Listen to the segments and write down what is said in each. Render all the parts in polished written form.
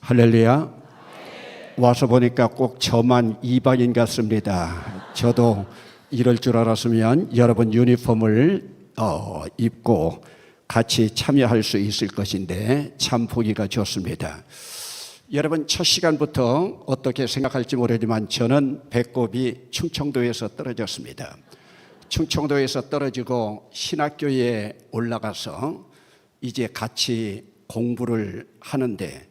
할렐루야. 와서 보니까 꼭 저만 이방인 같습니다. 저도 이럴 줄 알았으면 여러분 유니폼을 입고 같이 참여할 수 있을 것인데 참 보기가 좋습니다. 여러분 첫 시간부터 어떻게 생각할지 모르지만 저는 배꼽이 충청도에서 떨어졌습니다. 충청도에서 떨어지고 신학교에 올라가서 이제 같이 공부를 하는데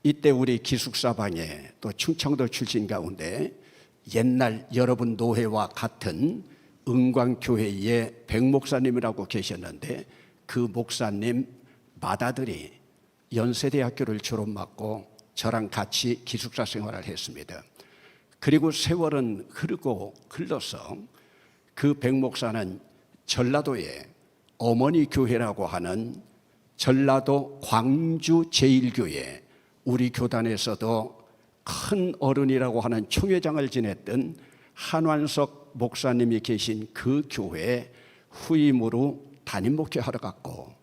이때 우리 기숙사방에 또 충청도 출신 가운데 옛날 여러분 노회와 같은 은광교회의 백 목사님이라고 계셨는데 그 목사님 맏아들이 연세대학교를 졸업하고 저랑 같이 기숙사 생활을 했습니다. 그리고 세월은 흐르고 흘러서 그 백 목사는 전라도에 어머니 교회라고 하는 전라도 광주 제1교회 우리 교단에서도 큰 어른이라고 하는 총회장을 지냈던 한완석 목사님이 계신 그 교회에 후임으로 담임 목회하러 갔고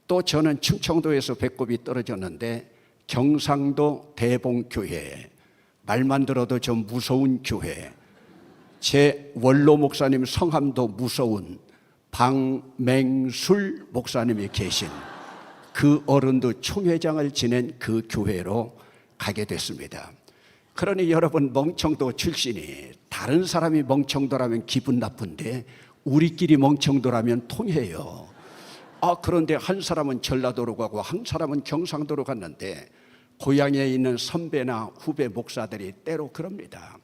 또 저는 충청도에서 배꼽이 떨어졌는데 경상도 대봉교회 말만 들어도 좀 무서운 교회 제 원로 목사님 성함도 무서운 방맹술 목사님이 계신 그 어른도 총회장을 지낸 그 교회로 가게 됐습니다. 그러니 여러분 멍청도 출신이 다른 사람이 멍청도라면 기분 나쁜데 우리끼리 멍청도라면 통해요. 그런데 한 사람은 전라도로 가고 한 사람은 경상도로 갔는데 고향에 있는 선배나 후배 목사들이 때로 그럽니다.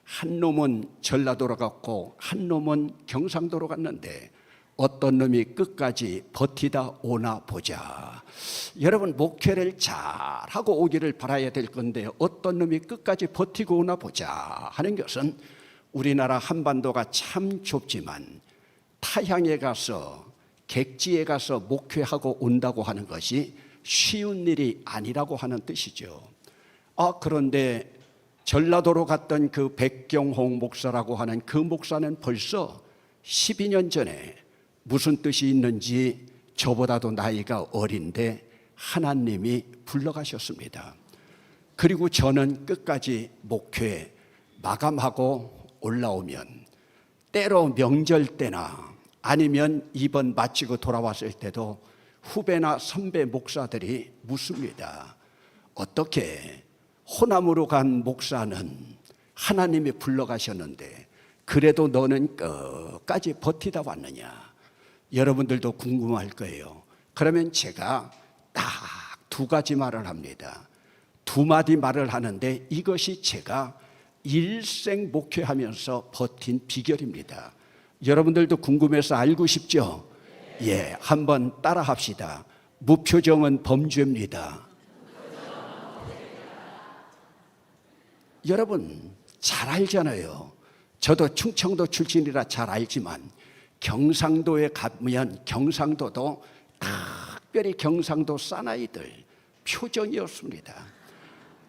한 놈은 전라도로 갔고 한 놈은 경상도로 갔는데 어떤 놈이 끝까지 버티다 오나 보자. 여러분 목회를 잘하고 오기를 바라야 될 건데 어떤 놈이 끝까지 버티고 오나 보자 하는 것은 우리나라 한반도가 참 좁지만 타향에 가서 객지에 가서 목회하고 온다고 하는 것이 쉬운 일이 아니라고 하는 뜻이죠. 그런데 전라도로 갔던 그 백경홍 목사라고 하는 그 목사는 벌써 12년 전에 무슨 뜻이 있는지 저보다도 나이가 어린데 하나님이 불러가셨습니다. 그리고 저는 끝까지 목회 마감하고 올라오면 때로 명절 때나 아니면 이번 마치고 돌아왔을 때도 후배나 선배 목사들이 묻습니다. 어떻게 호남으로 간 목사는 하나님이 불러가셨는데 그래도 너는 끝까지 버티다 왔느냐? 여러분들도 궁금할 거예요. 그러면 제가 딱 두 가지 말을 합니다. 두 마디 말을 하는데 이것이 제가 일생 목회하면서 버틴 비결입니다. 여러분들도 궁금해서 알고 싶죠? 예, 한번 따라 합시다. 무표정은 범죄입니다. 여러분 잘 알잖아요. 저도 충청도 출신이라 잘 알지만 경상도에 가면 경상도도 특별히 경상도 사나이들 표정이었습니다.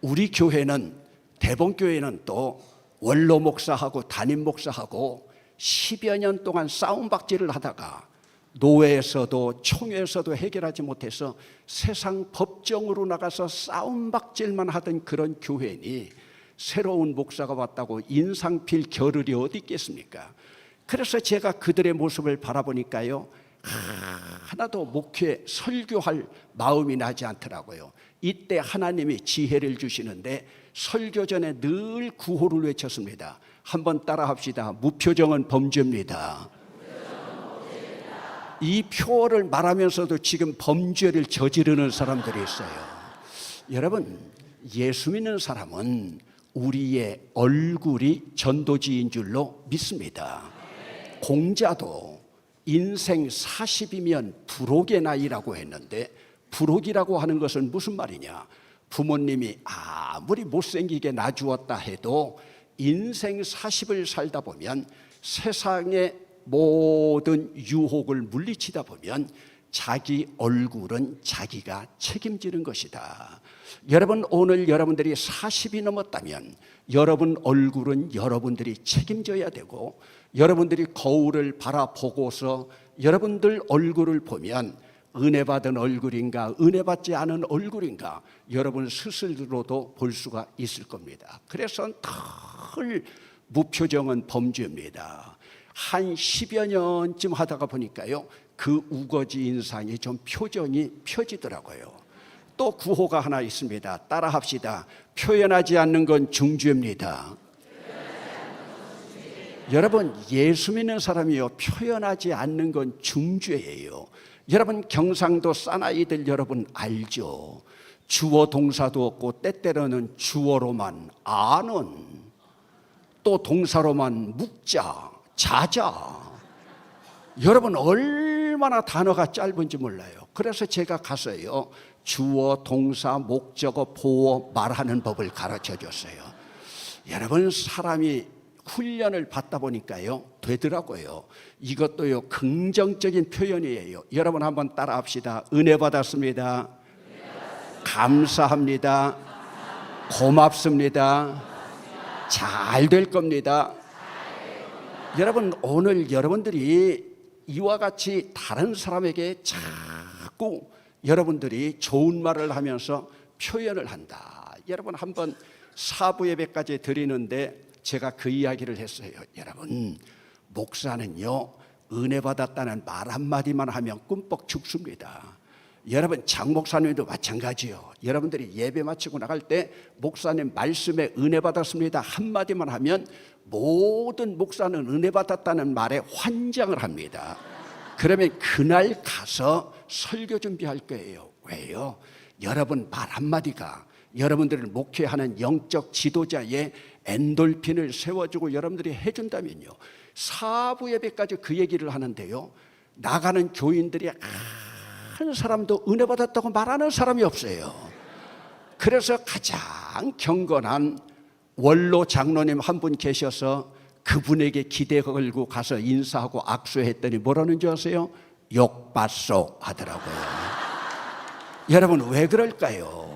우리 교회는 대봉교회는 또 원로 목사하고 담임 목사하고 10여 년 동안 싸움박질을 하다가 노회에서도 총회에서도 해결하지 못해서 세상 법정으로 나가서 싸움박질만 하던 그런 교회니 새로운 목사가 왔다고 인상 필 겨를이 어디 있겠습니까? 그래서 제가 그들의 모습을 바라보니까요 하나도 목회 설교할 마음이 나지 않더라고요. 이때 하나님이 지혜를 주시는데 설교 전에 늘 구호를 외쳤습니다. 한번 따라 합시다. 무표정은 범죄입니다. 이 표어를 말하면서도 지금 범죄를 저지르는 사람들이 있어요. 여러분 예수 믿는 사람은 우리의 얼굴이 전도지인 줄로 믿습니다. 공자도 인생 40이면 불혹의 나이라고 했는데 불혹이라고 하는 것은 무슨 말이냐? 부모님이 아무리 못생기게 낳아주었다 해도 인생 40을 살다 보면 세상의 모든 유혹을 물리치다 보면 자기 얼굴은 자기가 책임지는 것이다. 여러분 오늘 여러분들이 40이 넘었다면 여러분 얼굴은 여러분들이 책임져야 되고 여러분들이 거울을 바라보고서 여러분들 얼굴을 보면 은혜 받은 얼굴인가, 은혜 받지 않은 얼굴인가, 여러분 스스로도 볼 수가 있을 겁니다. 그래서 늘 무표정은 범죄입니다. 한 10여 년쯤 하다가 보니까요, 그 우거지 인상이 좀 표정이 펴지더라고요. 또 구호가 하나 있습니다. 따라 합시다. 표현하지 않는 건 중죄입니다. 여러분, 예수 믿는 사람이요, 표현하지 않는 건 중죄예요. 여러분, 경상도 사나이들 여러분 알죠? 주어 동사도 없고 때때로는 주어로만 아는, 또 동사로만 묵자, 자자. 여러분 얼마나 단어가 짧은지 몰라요. 그래서 제가 가서요, 주어, 동사, 목적어, 보어 말하는 법을 가르쳐 줬어요. 여러분, 사람이 훈련을 받다 보니까요, 되더라고요. 이것도요, 긍정적인 표현이에요. 여러분 한번 따라 합시다. 은혜 받았습니다. 감사합니다. 고맙습니다. 잘 될 겁니다. 여러분, 오늘 여러분들이 이와 같이 다른 사람에게 자꾸 여러분들이 좋은 말을 하면서 표현을 한다. 여러분, 한번 사부 예배까지 드리는데 제가 그 이야기를 했어요. 여러분, 목사는요, 은혜 받았다는 말 한마디만 하면 꿈뻑 죽습니다. 여러분, 장 목사님도 마찬가지요. 여러분들이 예배 마치고 나갈 때 목사님 말씀에 은혜 받았습니다 한마디만 하면 모든 목사는 은혜 받았다는 말에 환장을 합니다. 그러면 그날 가서 설교 준비할 거예요. 왜요? 여러분 말 한마디가 여러분들을 목회하는 영적 지도자의 엔돌핀을 세워주고 여러분들이 해준다면요, 사부 예배까지 그 얘기를 하는데요, 나가는 교인들이 한 사람도 은혜 받았다고 말하는 사람이 없어요. 그래서 가장 경건한 원로 장로님 한 분 계셔서 그분에게 기대 걸고 가서 인사하고 악수했더니 뭐라는 줄 아세요? 욕받소 하더라고요. 여러분 왜 그럴까요?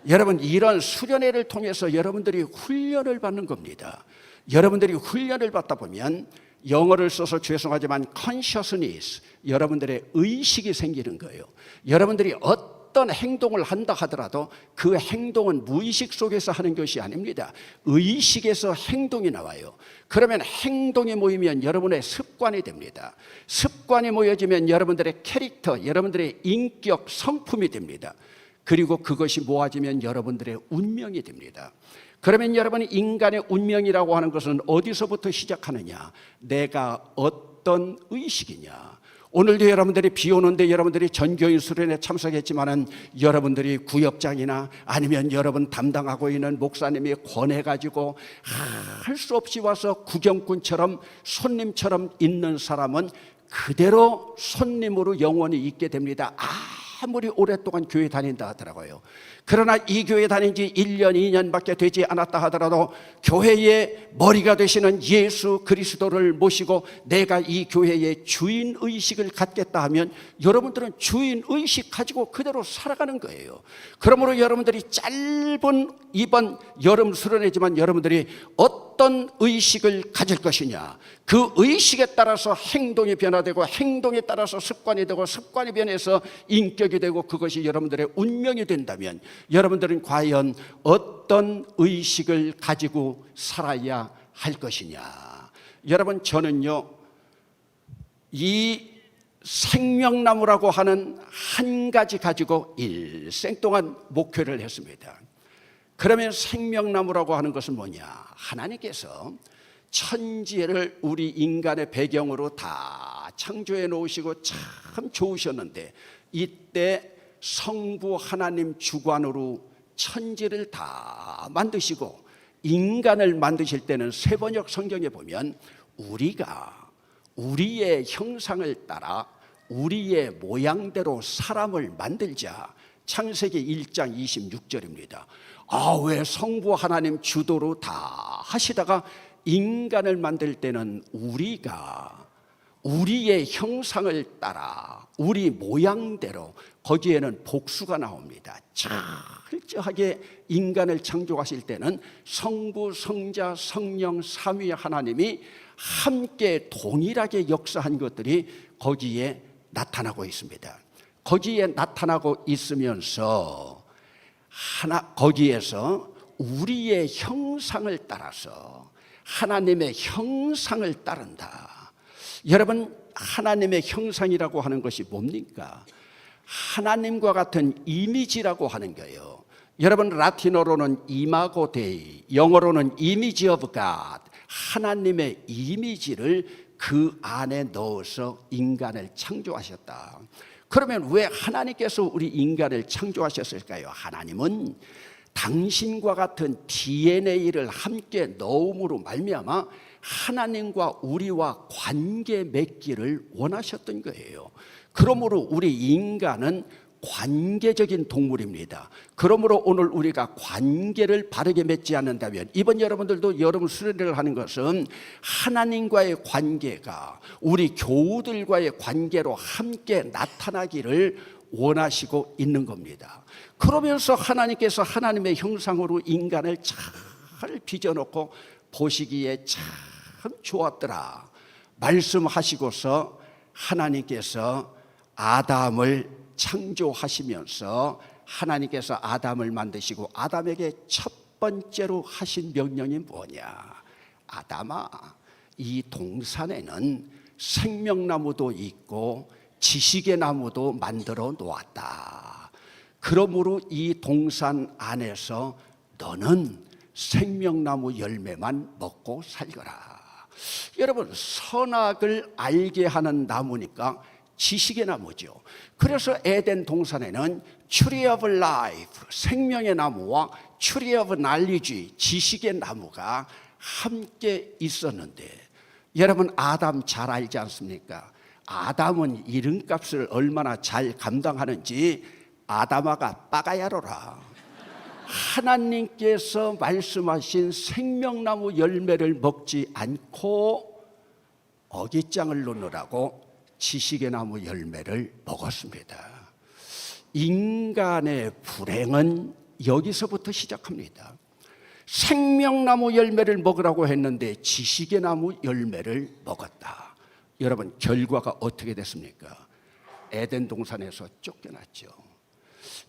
여러분, 이런 수련회를 통해서 여러분들이 훈련을 받는 겁니다. 여러분들이 훈련을 받다 보면 영어를 써서 죄송하지만 consciousness, 여러분들의 의식이 생기는 거예요. 여러분들이 어떤 행동을 한다 하더라도 그 행동은 무의식 속에서 하는 것이 아닙니다. 의식에서 행동이 나와요. 그러면 행동이 모이면 여러분의 습관이 됩니다. 습관이 모여지면 여러분들의 캐릭터, 여러분들의 인격, 성품이 됩니다. 그리고 그것이 모아지면 여러분들의 운명이 됩니다. 그러면 여러분, 인간의 운명이라고 하는 것은 어디서부터 시작하느냐? 내가 어떤 의식이냐? 오늘도 여러분들이 비 오는데 여러분들이 전교인 수련회 참석했지만은 여러분들이 구역장이나 아니면 여러분 담당하고 있는 목사님이 권해가지고 할 수 없이 와서 구경꾼처럼 손님처럼 있는 사람은 그대로 손님으로 영원히 있게 됩니다. 아무리 오랫동안 교회 다닌다 하더라고요. 그러나 이 교회 다닌 지 1년, 2년밖에 되지 않았다 하더라도 교회의 머리가 되시는 예수 그리스도를 모시고 내가 이 교회의 주인의식을 갖겠다 하면 여러분들은 주인의식 가지고 그대로 살아가는 거예요. 그러므로 여러분들이 짧은 이번 여름 수련회지만 여러분들이 어떤 의식을 가질 것이냐, 그 의식에 따라서 행동이 변화되고 행동에 따라서 습관이 되고 습관이 변해서 인격이 되고 그것이 여러분들의 운명이 된다면 여러분들은 과연 어떤 의식을 가지고 살아야 할 것이냐. 여러분, 저는요, 이 생명나무라고 하는 한 가지 가지고 일생 동안 목회를 했습니다. 그러면 생명나무라고 하는 것은 뭐냐? 하나님께서 천지를 우리 인간의 배경으로 다 창조해 놓으시고 참 좋으셨는데 이때 성부 하나님 주관으로 천지를 다 만드시고 인간을 만드실 때는 세번역 성경에 보면 우리가 우리의 형상을 따라 우리의 모양대로 사람을 만들자, 창세기 1장 26절입니다. 왜 성부 하나님 주도로 다 하시다가 인간을 만들 때는 우리가 우리의 형상을 따라 우리 모양대로, 거기에는 복수가 나옵니다. 철저하게 인간을 창조하실 때는 성부, 성자, 성령, 삼위 하나님이 함께 동일하게 역사한 것들이 거기에 나타나고 있습니다. 거기에 나타나고 있으면서 거기에서 우리의 형상을 따라서 하나님의 형상을 따른다. 여러분, 하나님의 형상이라고 하는 것이 뭡니까? 하나님과 같은 이미지라고 하는 거예요. 여러분, 라틴어로는 이마고 데이, 영어로는 이미지 오브 갓, 하나님의 이미지를 그 안에 넣어서 인간을 창조하셨다. 그러면 왜 하나님께서 우리 인간을 창조하셨을까요? 하나님은 당신과 같은 DNA를 함께 넣음으로 말미암아 하나님과 우리와 관계 맺기를 원하셨던 거예요. 그러므로 우리 인간은 관계적인 동물입니다. 그러므로 오늘 우리가 관계를 바르게 맺지 않는다면, 이번 여러분들도 여러분 수련회를 하는 것은 하나님과의 관계가 우리 교우들과의 관계로 함께 나타나기를 원하시고 있는 겁니다. 그러면서 하나님께서 하나님의 형상으로 인간을 잘 빚어놓고 보시기에 참 좋았더라 말씀하시고서 하나님께서 아담을 창조하시면서 하나님께서 아담을 만드시고 아담에게 첫 번째로 하신 명령이 뭐냐? 아담아, 이 동산에는 생명나무도 있고 지식의 나무도 만들어 놓았다. 그러므로 이 동산 안에서 너는 생명나무 열매만 먹고 살거라. 여러분, 선악을 알게 하는 나무니까 지식의 나무죠. 그래서 에덴 동산에는 Tree of Life, 생명의 나무와 Tree of Knowledge, 지식의 나무가 함께 있었는데, 여러분 아담 잘 알지 않습니까? 아담은 이름값을 얼마나 잘 감당하는지 아담아가 빠가야로라. 하나님께서 말씀하신 생명나무 열매를 먹지 않고 어깃장을 놓으라고 지식의 나무 열매를 먹었습니다. 인간의 불행은 여기서부터 시작합니다. 생명나무 열매를 먹으라고 했는데 지식의 나무 열매를 먹었다. 여러분, 결과가 어떻게 됐습니까? 에덴 동산에서 쫓겨났죠.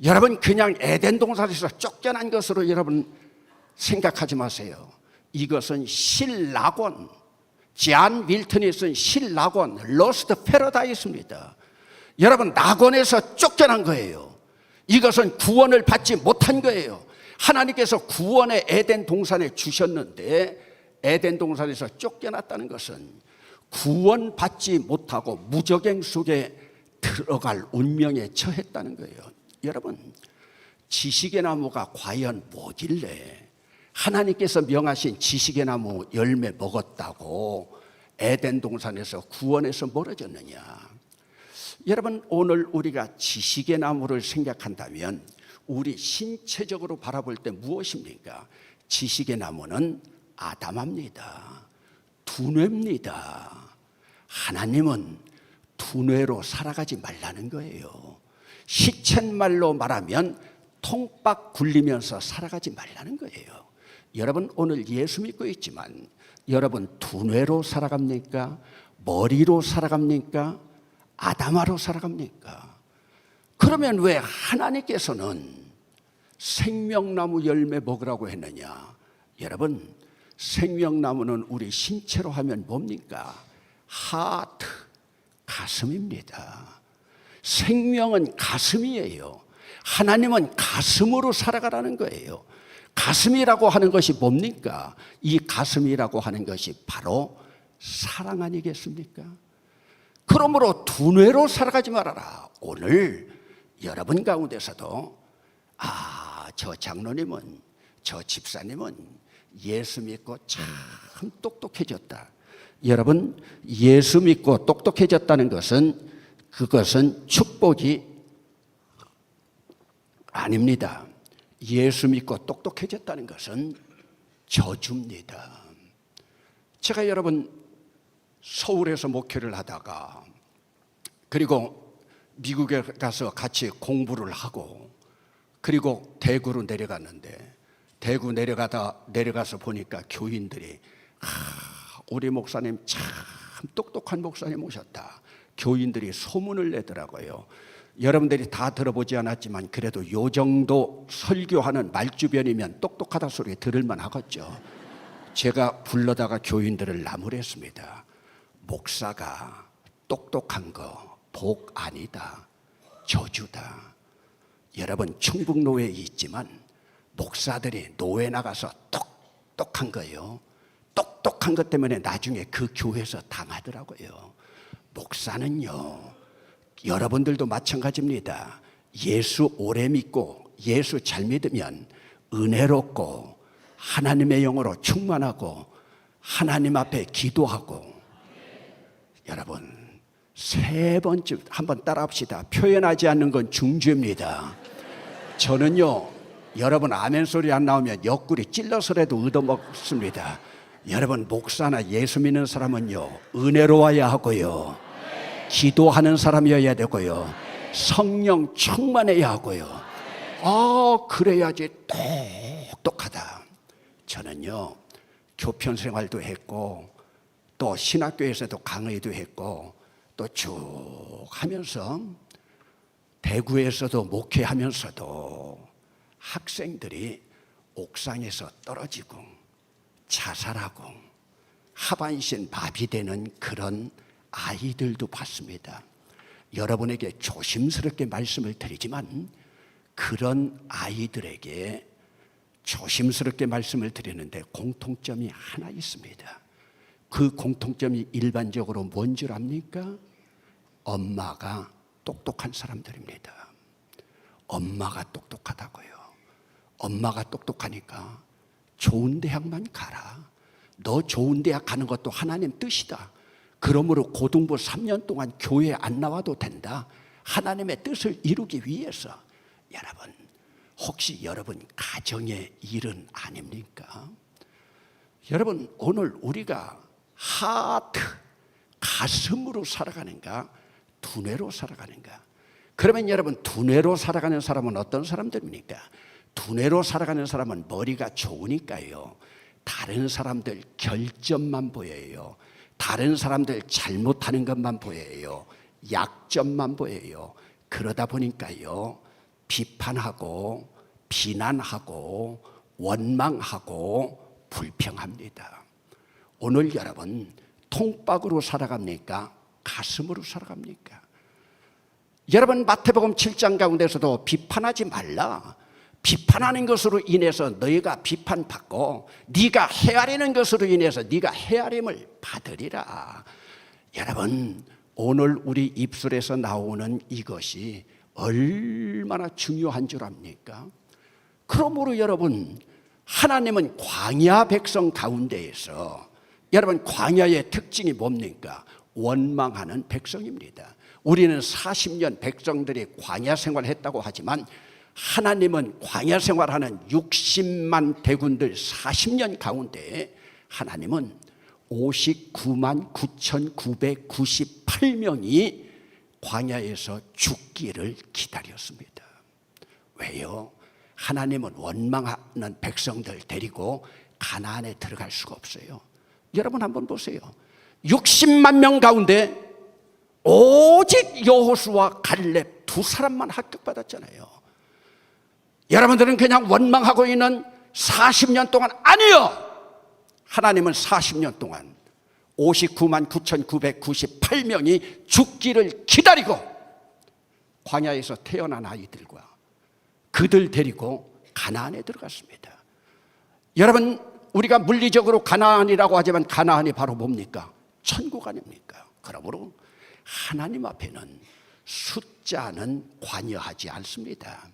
여러분, 그냥 에덴 동산에서 쫓겨난 것으로 여러분 생각하지 마세요. 이것은 신락원, 존 밀턴이 쓴 신락원, 로스트 패러다이스입니다. 여러분, 낙원에서 쫓겨난 거예요. 이것은 구원을 받지 못한 거예요. 하나님께서 구원의 에덴 동산에 주셨는데 에덴 동산에서 쫓겨났다는 것은 구원받지 못하고 무적행 속에 들어갈 운명에 처했다는 거예요. 여러분, 지식의 나무가 과연 뭐길래 하나님께서 명하신 지식의 나무 열매 먹었다고 에덴 동산에서 구원에서 멀어졌느냐? 여러분, 오늘 우리가 지식의 나무를 생각한다면 우리 신체적으로 바라볼 때 무엇입니까? 지식의 나무는 아담합니다. 두뇌입니다. 하나님은 두뇌로 살아가지 말라는 거예요. 시쳇말로 말하면 통박 굴리면서 살아가지 말라는 거예요. 여러분, 오늘 예수 믿고 있지만 여러분 두뇌로 살아갑니까? 머리로 살아갑니까? 아담아로 살아갑니까? 그러면 왜 하나님께서는 생명나무 열매 먹으라고 했느냐? 여러분, 생명나무는 우리 신체로 하면 뭡니까? 하트, 가슴입니다. 생명은 가슴이에요. 하나님은 가슴으로 살아가라는 거예요. 가슴이라고 하는 것이 뭡니까? 이 가슴이라고 하는 것이 바로 사랑 아니겠습니까? 그러므로 두뇌로 살아가지 말아라. 오늘 여러분 가운데서도 저 장로님은, 저 집사님은 예수 믿고 참 똑똑해졌다. 여러분, 예수 믿고 똑똑해졌다는 것은 그것은 축복이 아닙니다. 예수 믿고 똑똑해졌다는 것은 저주입니다. 제가 여러분 서울에서 목회를 하다가 그리고 미국에 가서 같이 공부를 하고 그리고 대구로 내려갔는데 대구 내려가서 보니까 교인들이 우리 목사님 참 똑똑한 목사님 오셨다. 교인들이 소문을 내더라고요. 여러분들이 다 들어보지 않았지만 그래도 요 정도 설교하는 말주변이면 똑똑하다 소리 들을만 하겠죠. 제가 불러다가 교인들을 나무랬습니다. 목사가 똑똑한 거 복 아니다, 저주다. 여러분 충북노회에 있지만 목사들이 노회 나가서 똑똑한 거예요. 똑똑한 것 때문에 나중에 그 교회에서 당하더라고요. 목사는요, 여러분들도 마찬가지입니다. 예수 오래 믿고 예수 잘 믿으면 은혜롭고 하나님의 영으로 충만하고 하나님 앞에 기도하고. 여러분 세 번째 한번 따라합시다. 표현하지 않는 건 중죄입니다. 저는요, 여러분 아멘 소리 안 나오면 옆구리 찔러서라도 얻어먹습니다. 여러분 목사나 예수 믿는 사람은요, 은혜로워야 하고요, 기도하는 사람이어야 되고요, 성령 충만해야 하고요. 그래야지 똑똑하다. 저는요, 교편 생활도 했고 또 신학교에서도 강의도 했고 또 쭉 하면서 대구에서도 목회하면서도 학생들이 옥상에서 떨어지고 자살하고 하반신 마비되는 그런 아이들도 봤습니다. 여러분에게 조심스럽게 말씀을 드리지만 그런 아이들에게 조심스럽게 말씀을 드리는데 공통점이 하나 있습니다. 그 공통점이 일반적으로 뭔 줄 압니까? 엄마가 똑똑한 사람들입니다. 엄마가 똑똑하다고요. 엄마가 똑똑하니까 좋은 대학만 가라. 너 좋은 대학 가는 것도 하나님 뜻이다. 그러므로 고등부 3년 동안 교회 안 나와도 된다. 하나님의 뜻을 이루기 위해서. 여러분, 혹시 여러분 가정의 일은 아닙니까? 여러분, 오늘 우리가 하트, 가슴으로 살아가는가, 두뇌로 살아가는가? 그러면 여러분, 두뇌로 살아가는 사람은 어떤 사람들입니까? 두뇌로 살아가는 사람은 머리가 좋으니까요, 다른 사람들 결점만 보여요. 다른 사람들 잘못하는 것만 보여요. 약점만 보여요. 그러다 보니까요, 비판하고 비난하고 원망하고 불평합니다. 오늘 여러분 통박으로 살아갑니까? 가슴으로 살아갑니까? 여러분 마태복음 7장 가운데서도 비판하지 말라. 비판하는 것으로 인해서 너희가 비판받고 네가 헤아리는 것으로 인해서 네가 헤아림을 받으리라. 여러분 오늘 우리 입술에서 나오는 이것이 얼마나 중요한 줄 압니까? 그러므로 여러분 하나님은 광야 백성 가운데에서 여러분 광야의 특징이 뭡니까? 원망하는 백성입니다. 우리는 40년 백성들이 광야 생활했다고 하지만 하나님은 광야 생활하는 60만 대군들 40년 가운데 하나님은 59만 9,998명이 광야에서 죽기를 기다렸습니다. 왜요? 하나님은 원망하는 백성들 데리고 가나안에 들어갈 수가 없어요. 여러분 한번 보세요. 60만 명 가운데 오직 여호수아 갈렙 두 사람만 합격받았잖아요. 여러분들은 그냥 원망하고 있는 40년 동안 아니요. 하나님은 40년 동안 59만 9,998명이 죽기를 기다리고 광야에서 태어난 아이들과 그들 데리고 가나안에 들어갔습니다. 여러분 우리가 물리적으로 가나안이라고 하지만 가나안이 바로 뭡니까? 천국 아닙니까? 그러므로 하나님 앞에는 숫자는 관여하지 않습니다.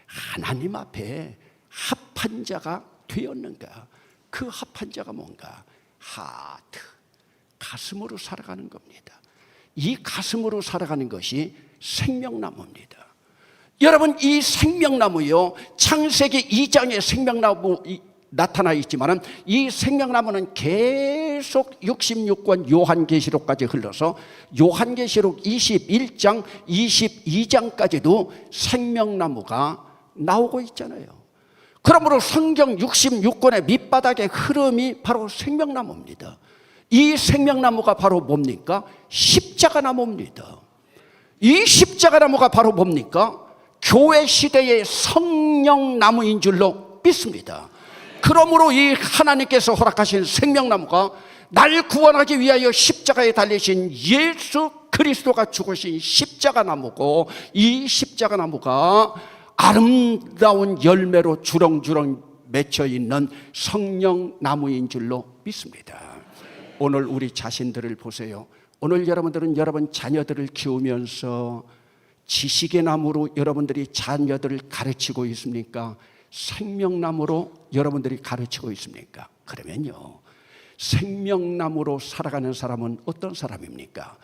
하나님 앞에 합한 자가 되었는가? 그 합한 자가 뭔가? 하트, 가슴으로 살아가는 겁니다. 이 가슴으로 살아가는 것이 생명나무입니다. 여러분 이 생명나무요, 창세기 2장에 생명나무 나타나 있지만 이 생명나무는 계속 66권 요한계시록까지 흘러서 요한계시록 21장 22장까지도 생명나무가 나오고 있잖아요. 그러므로 성경 66권의 밑바닥의 흐름이 바로 생명나무입니다. 이 생명나무가 바로 뭡니까? 십자가 나무입니다. 이 십자가 나무가 바로 뭡니까? 교회 시대의 성령나무인 줄로 믿습니다. 그러므로 이 하나님께서 허락하신 생명나무가 날 구원하기 위하여 십자가에 달리신 예수 그리스도가 죽으신 십자가 나무고, 이 십자가 나무가 아름다운 열매로 주렁주렁 맺혀 있는 성령나무인 줄로 믿습니다. 오늘 우리 자신들을 보세요. 오늘 여러분들은 여러분 자녀들을 키우면서 지식의 나무로 여러분들이 자녀들을 가르치고 있습니까? 생명나무로 여러분들이 가르치고 있습니까? 그러면요, 생명나무로 살아가는 사람은 어떤 사람입니까?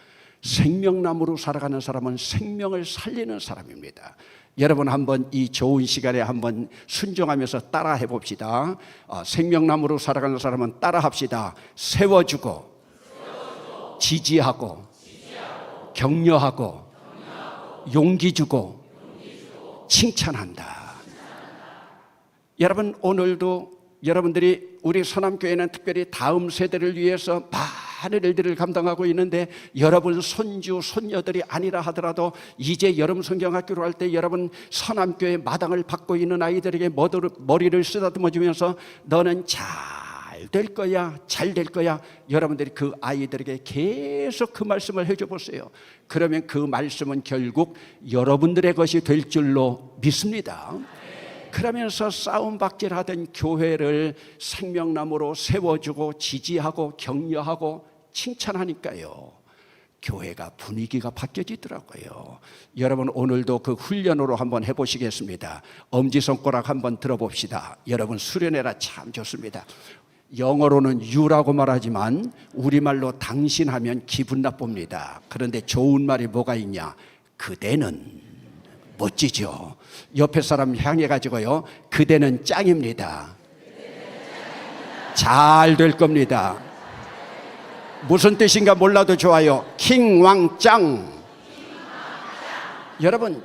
생명나무로 살아가는 사람은 생명을 살리는 사람입니다. 여러분 한번 이 좋은 시간에 한번 순종하면서 따라 해봅시다. 생명나무로 살아가는 사람은 따라 합시다. 세워주고, 지지하고, 격려하고, 용기 주고, 칭찬한다. 여러분 오늘도 여러분들이 우리 서남교회는 특별히 다음 세대를 위해서 많은 일들을 감당하고 있는데, 여러분 손주 손녀들이 아니라 하더라도 이제 여름 성경학교로 할 때 여러분 서남교회 마당을 받고 있는 아이들에게 머리를 쓰다듬어 주면서 너는 잘 될 거야, 잘 될 거야, 여러분들이 그 아이들에게 계속 그 말씀을 해줘 보세요. 그러면 그 말씀은 결국 여러분들의 것이 될 줄로 믿습니다. 그러면서 싸움박질하던 교회를 생명나무로 세워주고 지지하고 격려하고 칭찬하니까요, 교회가 분위기가 바뀌어지더라고요. 여러분 오늘도 그 훈련으로 한번 해보시겠습니다. 엄지손가락 한번 들어봅시다. 여러분 수련회라 참 좋습니다. 영어로는 you라고 말하지만 우리말로 당신 하면 기분 나쁩니다. 그런데 좋은 말이 뭐가 있냐? 그대는 멋지죠. 옆에 사람 향해 가지고요, 그대는 짱입니다. 잘 될 겁니다. 무슨 뜻인가 몰라도 좋아요. 킹왕짱.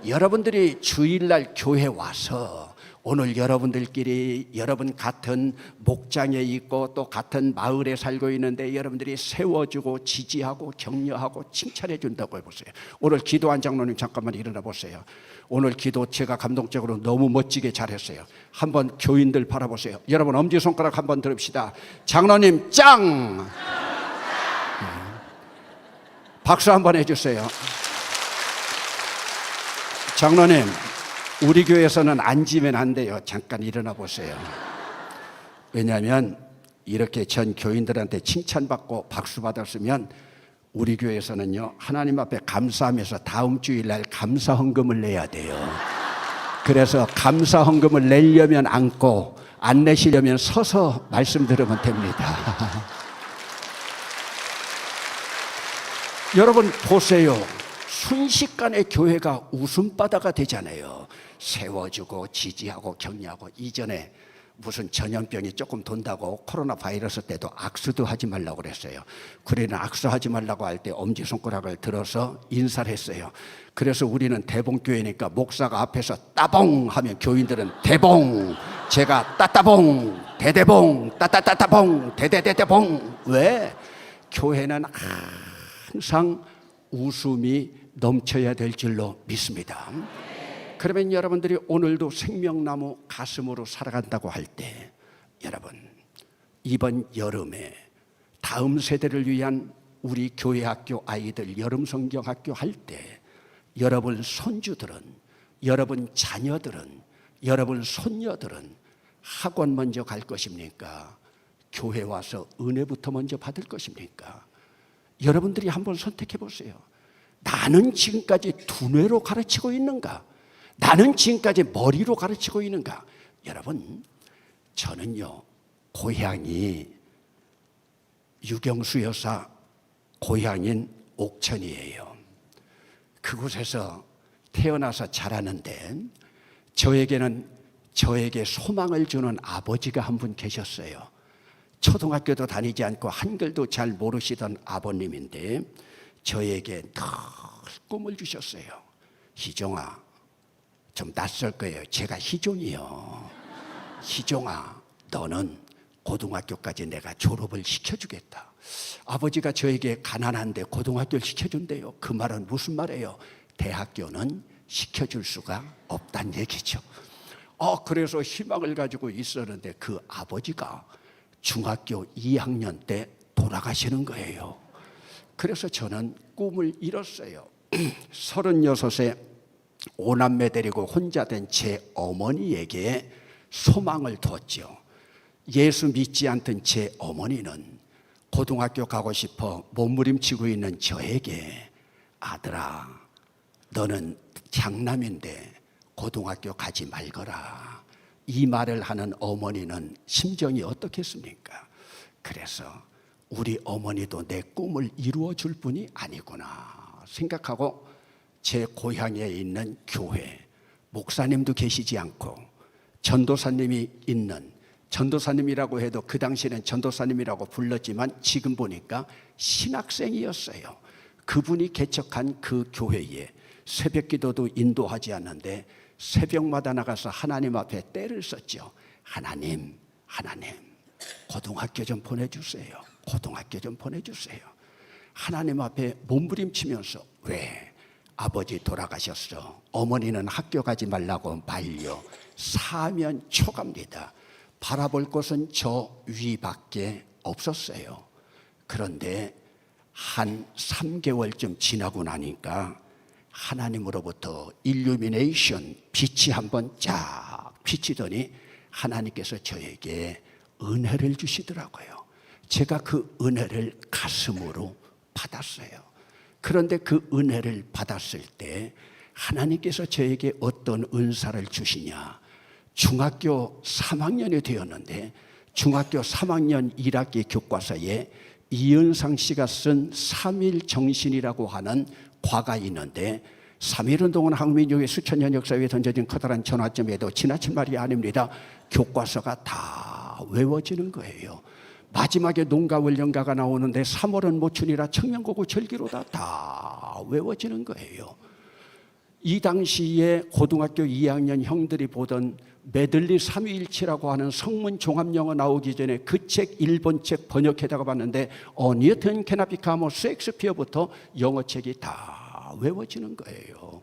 여러분들이 주일날 교회 와서 오늘 여러분들끼리 여러분 같은 목장에 있고 또 같은 마을에 살고 있는데 여러분들이 세워주고 지지하고 격려하고 칭찬해 준다고 해보세요. 오늘 기도한 장로님 잠깐만 일어나 보세요. 오늘 기도 제가 감동적으로 너무 멋지게 잘했어요. 한번 교인들 바라보세요. 여러분 엄지손가락 한번 들읍시다. 장로님 짱! 박수 한번 해주세요. 장로님, 우리 교회에서는 앉으면 안 돼요. 잠깐 일어나 보세요. 왜냐하면 이렇게 전 교인들한테 칭찬받고 박수 받았으면 우리 교회에서는요, 하나님 앞에 감사하면서 다음 주일날 감사 헌금을 내야 돼요. 그래서 감사 헌금을 내려면 앉고 안 내시려면 서서 말씀 들으면 됩니다. 여러분 보세요. 순식간에 교회가 웃음바다가 되잖아요. 세워주고 지지하고 격려하고. 이전에 무슨 전염병이 조금 돈다고 코로나 바이러스 때도 악수도 하지 말라고 그랬어요. 그래는 악수하지 말라고 할 때 엄지손가락을 들어서 인사를 했어요. 그래서 우리는 대봉교회니까 목사가 앞에서 따봉 하면 교인들은 대봉, 제가 따따봉, 대대봉, 따따따따봉, 대대대대봉. 왜? 교회는 항상 웃음이 넘쳐야 될 줄로 믿습니다. 그러면 여러분들이 오늘도 생명나무 가슴으로 살아간다고 할 때, 여러분 이번 여름에 다음 세대를 위한 우리 교회 학교 아이들 여름 성경학교 할 때 여러분 손주들은, 여러분 자녀들은, 여러분 손녀들은 학원 먼저 갈 것입니까? 교회 와서 은혜부터 먼저 받을 것입니까? 여러분들이 한번 선택해 보세요. 나는 지금까지 두뇌로 가르치고 있는가? 나는 지금까지 머리로 가르치고 있는가? 여러분, 저는요, 고향이 유경수 여사 고향인 옥천이에요. 그곳에서 태어나서 자라는데 저에게 소망을 주는 아버지가 한 분 계셨어요. 초등학교도 다니지 않고 한글도 잘 모르시던 아버님인데 저에게 늘 꿈을 주셨어요. 희종아, 좀 낯설 거예요. 제가 희종이요. 희종아, 너는 고등학교까지 내가 졸업을 시켜주겠다. 아버지가 저에게 가난한데 고등학교를 시켜준대요. 그 말은 무슨 말이에요? 대학교는 시켜줄 수가 없다는 얘기죠. 그래서 희망을 가지고 있었는데 그 아버지가 중학교 2학년 때 돌아가시는 거예요. 그래서 저는 꿈을 잃었어요. 36세 5남매 데리고 혼자 된 제 어머니에게 소망을 뒀죠. 예수 믿지 않던 제 어머니는 고등학교 가고 싶어 몸부림치고 있는 저에게 아들아, 너는 장남인데 고등학교 가지 말거라, 이 말을 하는 어머니는 심정이 어떻겠습니까? 그래서 우리 어머니도 내 꿈을 이루어 줄 분이 아니구나 생각하고 제 고향에 있는 교회, 목사님도 계시지 않고 전도사님이 있는, 전도사님이라고 해도 그 당시에는 전도사님이라고 불렀지만 지금 보니까 신학생이었어요. 그분이 개척한 그 교회에 새벽 기도도 인도하지 않는데 새벽마다 나가서 하나님 앞에 때를 썼죠. 하나님, 고등학교 좀 보내주세요. 고등학교 좀 보내주세요. 하나님 앞에 몸부림치면서, 왜? 아버지 돌아가셨어. 어머니는 학교 가지 말라고 말려. 사면 초갑니다. 바라볼 곳은 저 위밖에 없었어요. 그런데 한 3개월쯤 지나고 나니까 하나님으로부터 일루미네이션, 빛이 한번 쫙 비치더니 하나님께서 저에게 은혜를 주시더라고요. 제가 그 은혜를 가슴으로 받았어요. 그런데 그 은혜를 받았을 때 하나님께서 저에게 어떤 은사를 주시냐, 중학교 3학년이 되었는데 중학교 3학년 1학기 교과서에 이은상 씨가 쓴 3일 정신이라고 하는 과가 있는데, 3.1운동은 한국민족의 수천 년 역사 위에 던져진 커다란 전화점에도 지나친 말이 아닙니다. 교과서가 다 외워지는 거예요. 마지막에 농가 원령가가 나오는데 3월은 모춘이라 청명고고 절기로다 다 외워지는 거예요. 이 당시에 고등학교 2학년 형들이 보던 메들리 삼위일치라고 하는 성문 종합영어 나오기 전에 그 책 일본 책 번역해다가 봤는데 뉴턴, 케나피카모, 셰익스피어부터 영어책이 다 외워지는 거예요.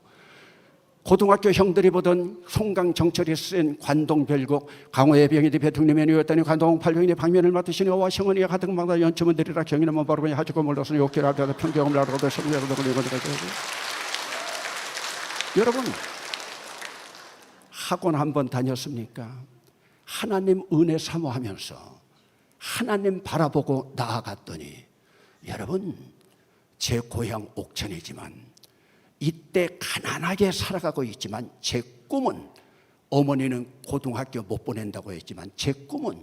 고등학교 형들이 보던 송강 정철이 쓴 관동별곡, 강호의 병이디 대통령이 되었다니 관동 팔병이니 방면을 맡으시니 어와 성은이가 가득 막다 연춤은 드리라 경이는 바로보니 하주고 몰라서 욕기를 하다가 평경을 하라고도 성경을 하고 여러분, 학원 한번 다녔습니까? 하나님 은혜 사모하면서 하나님 바라보고 나아갔더니, 여러분, 제 고향 옥천이지만 이때 가난하게 살아가고 있지만 제 꿈은, 어머니는 고등학교 못 보낸다고 했지만 제 꿈은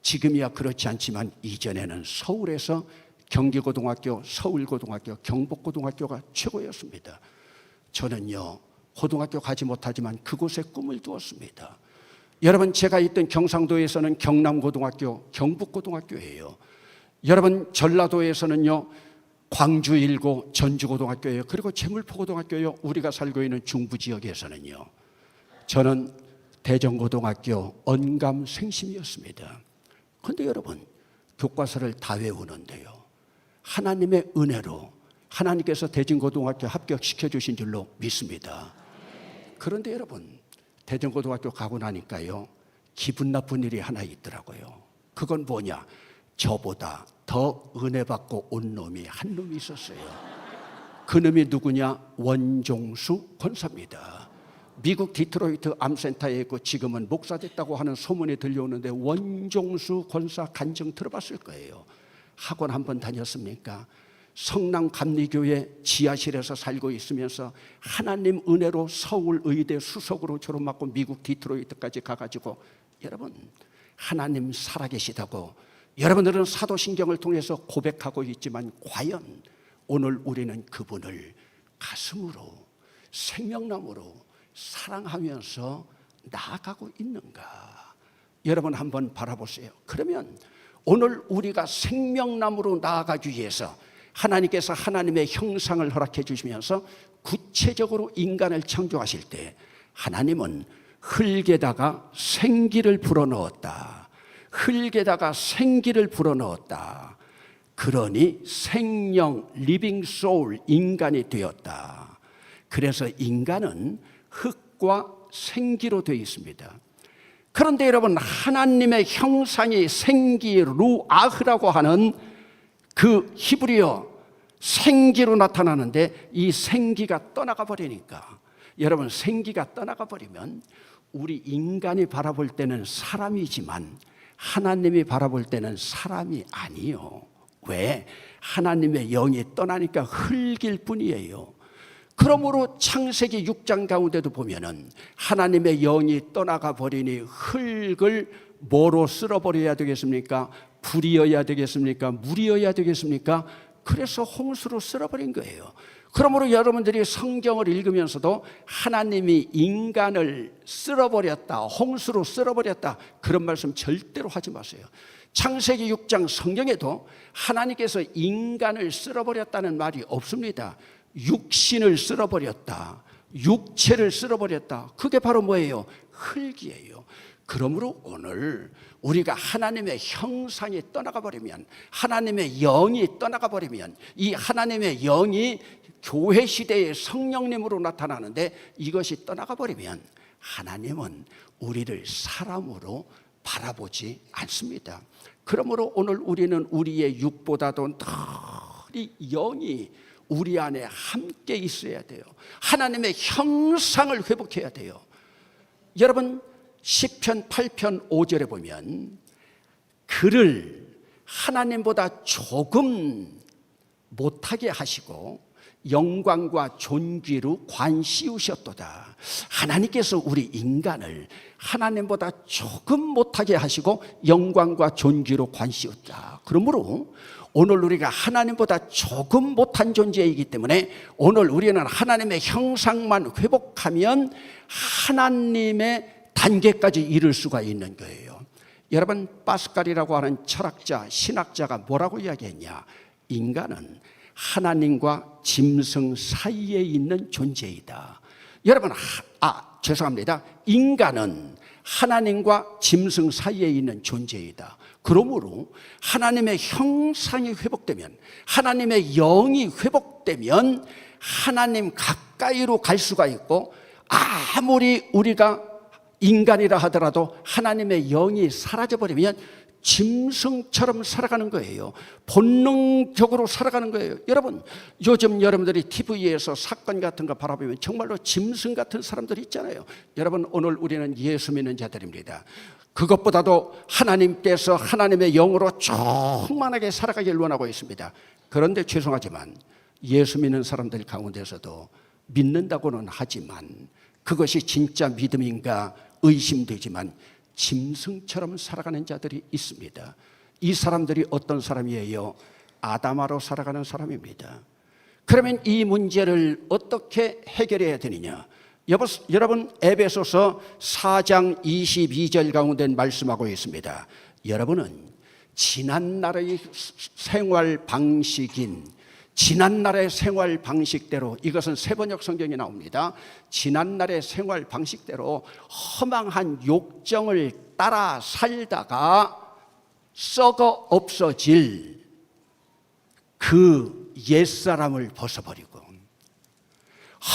지금이야 그렇지 않지만 이전에는 서울에서 경기고등학교, 서울고등학교, 경북고등학교가 최고였습니다. 저는요 고등학교 가지 못하지만 그곳에 꿈을 두었습니다. 여러분, 제가 있던 경상도에서는 경남고등학교, 경북고등학교예요. 여러분, 전라도에서는요 광주 일고 전주고등학교예요. 그리고 채물포고등학교예요. 우리가 살고 있는 중부지역에서는요, 저는 대전고등학교 언감생심이었습니다. 그런데 여러분, 교과서를 다 외우는데요, 하나님의 은혜로 하나님께서 대전고등학교 합격시켜 주신 줄로 믿습니다. 그런데 여러분, 대전고등학교 가고 나니까요 기분 나쁜 일이 하나 있더라고요. 그건 뭐냐, 저보다 더 은혜 받고 온 놈이 한 놈이 있었어요. 그 놈이 누구냐, 원종수 권사입니다. 미국 디트로이트 암센터에 있고 지금은 목사 됐다고 하는 소문이 들려오는데, 원종수 권사 간증 들어봤을 거예요. 학원 한번 다녔습니까? 성남 감리교회 지하실에서 살고 있으면서 하나님 은혜로 서울의대 수석으로 졸업받고 미국 디트로이트까지 가가지고, 여러분, 하나님 살아계시다고 여러분들은 사도신경을 통해서 고백하고 있지만 과연 오늘 우리는 그분을 가슴으로, 생명나무로 사랑하면서 나아가고 있는가? 여러분 한번 바라보세요. 그러면 오늘 우리가 생명나무로 나아가기 위해서 하나님께서 하나님의 형상을 허락해 주시면서 구체적으로 인간을 창조하실 때 하나님은 흙에다가 생기를 불어넣었다. 흙에다가 생기를 불어넣었다. 그러니 생명, 리빙 소울, 인간이 되었다. 그래서 인간은 흙과 생기로 되어 있습니다. 그런데 여러분, 하나님의 형상이 생기 루아흐라고 하는 그 히브리어 생기로 나타나는데, 이 생기가 떠나가 버리니까, 여러분, 생기가 떠나가 버리면 우리 인간이 바라볼 때는 사람이지만 하나님이 바라볼 때는 사람이 아니요. 왜? 하나님의 영이 떠나니까 흙일 뿐이에요. 그러므로 창세기 6장 가운데도 보면은 하나님의 영이 떠나가 버리니 흙을 뭐로 쓸어버려야 되겠습니까? 불이어야 되겠습니까? 물이어야 되겠습니까? 그래서 홍수로 쓸어버린 거예요. 그러므로 여러분들이 성경을 읽으면서도 하나님이 인간을 쓸어버렸다, 홍수로 쓸어버렸다, 그런 말씀 절대로 하지 마세요. 창세기 6장 성경에도 하나님께서 인간을 쓸어버렸다는 말이 없습니다. 육신을 쓸어버렸다, 육체를 쓸어버렸다. 그게 바로 뭐예요? 흙이에요. 그러므로 오늘 우리가 하나님의 형상이 떠나가 버리면, 하나님의 영이 떠나가 버리면, 이 하나님의 영이 교회 시대의 성령님으로 나타나는데 이것이 떠나가 버리면 하나님은 우리를 사람으로 바라보지 않습니다. 그러므로 오늘 우리는 우리의 육보다도 널리 영이 우리 안에 함께 있어야 돼요. 하나님의 형상을 회복해야 돼요. 여러분, 시편 8편 5절에 보면 그를 하나님보다 조금 못하게 하시고 영광과 존귀로 관씌우셨도다. 하나님께서 우리 인간을 하나님보다 조금 못하게 하시고 영광과 존귀로 관씌웠다. 그러므로 오늘 우리가 하나님보다 조금 못한 존재이기 때문에 오늘 우리는 하나님의 형상만 회복하면 하나님의 단계까지 이룰 수가 있는 거예요. 여러분, 파스칼이라고 하는 철학자, 신학자가 뭐라고 이야기했냐? 인간은 하나님과 짐승 사이에 있는 존재이다. 여러분, 죄송합니다. 인간은 하나님과 짐승 사이에 있는 존재이다. 그러므로 하나님의 형상이 회복되면, 하나님의 영이 회복되면 하나님 가까이로 갈 수가 있고, 아무리 우리가 인간이라 하더라도 하나님의 영이 사라져버리면 짐승처럼 살아가는 거예요. 본능적으로 살아가는 거예요. 여러분, 요즘 여러분들이 TV에서 사건 같은 거 바라보면 정말로 짐승 같은 사람들이 있잖아요. 여러분, 오늘 우리는 예수 믿는 자들입니다. 그것보다도 하나님께서 하나님의 영으로 충만하게 살아가길 원하고 있습니다. 그런데 죄송하지만 예수 믿는 사람들 가운데서도 믿는다고는 하지만 그것이 진짜 믿음인가 의심되지만 짐승처럼 살아가는 자들이 있습니다. 이 사람들이 어떤 사람이에요? 아담아로 살아가는 사람입니다. 그러면 이 문제를 어떻게 해결해야 되느냐? 여러분, 에베소서 4장 22절 가운데 말씀하고 있습니다. 여러분은 지난날의 생활 방식인, 지난날의 생활 방식대로, 이것은 세번역 성경이 나옵니다. 지난날의 생활 방식대로 허망한 욕정을 따라 살다가 썩어 없어질 그 옛사람을 벗어버리고,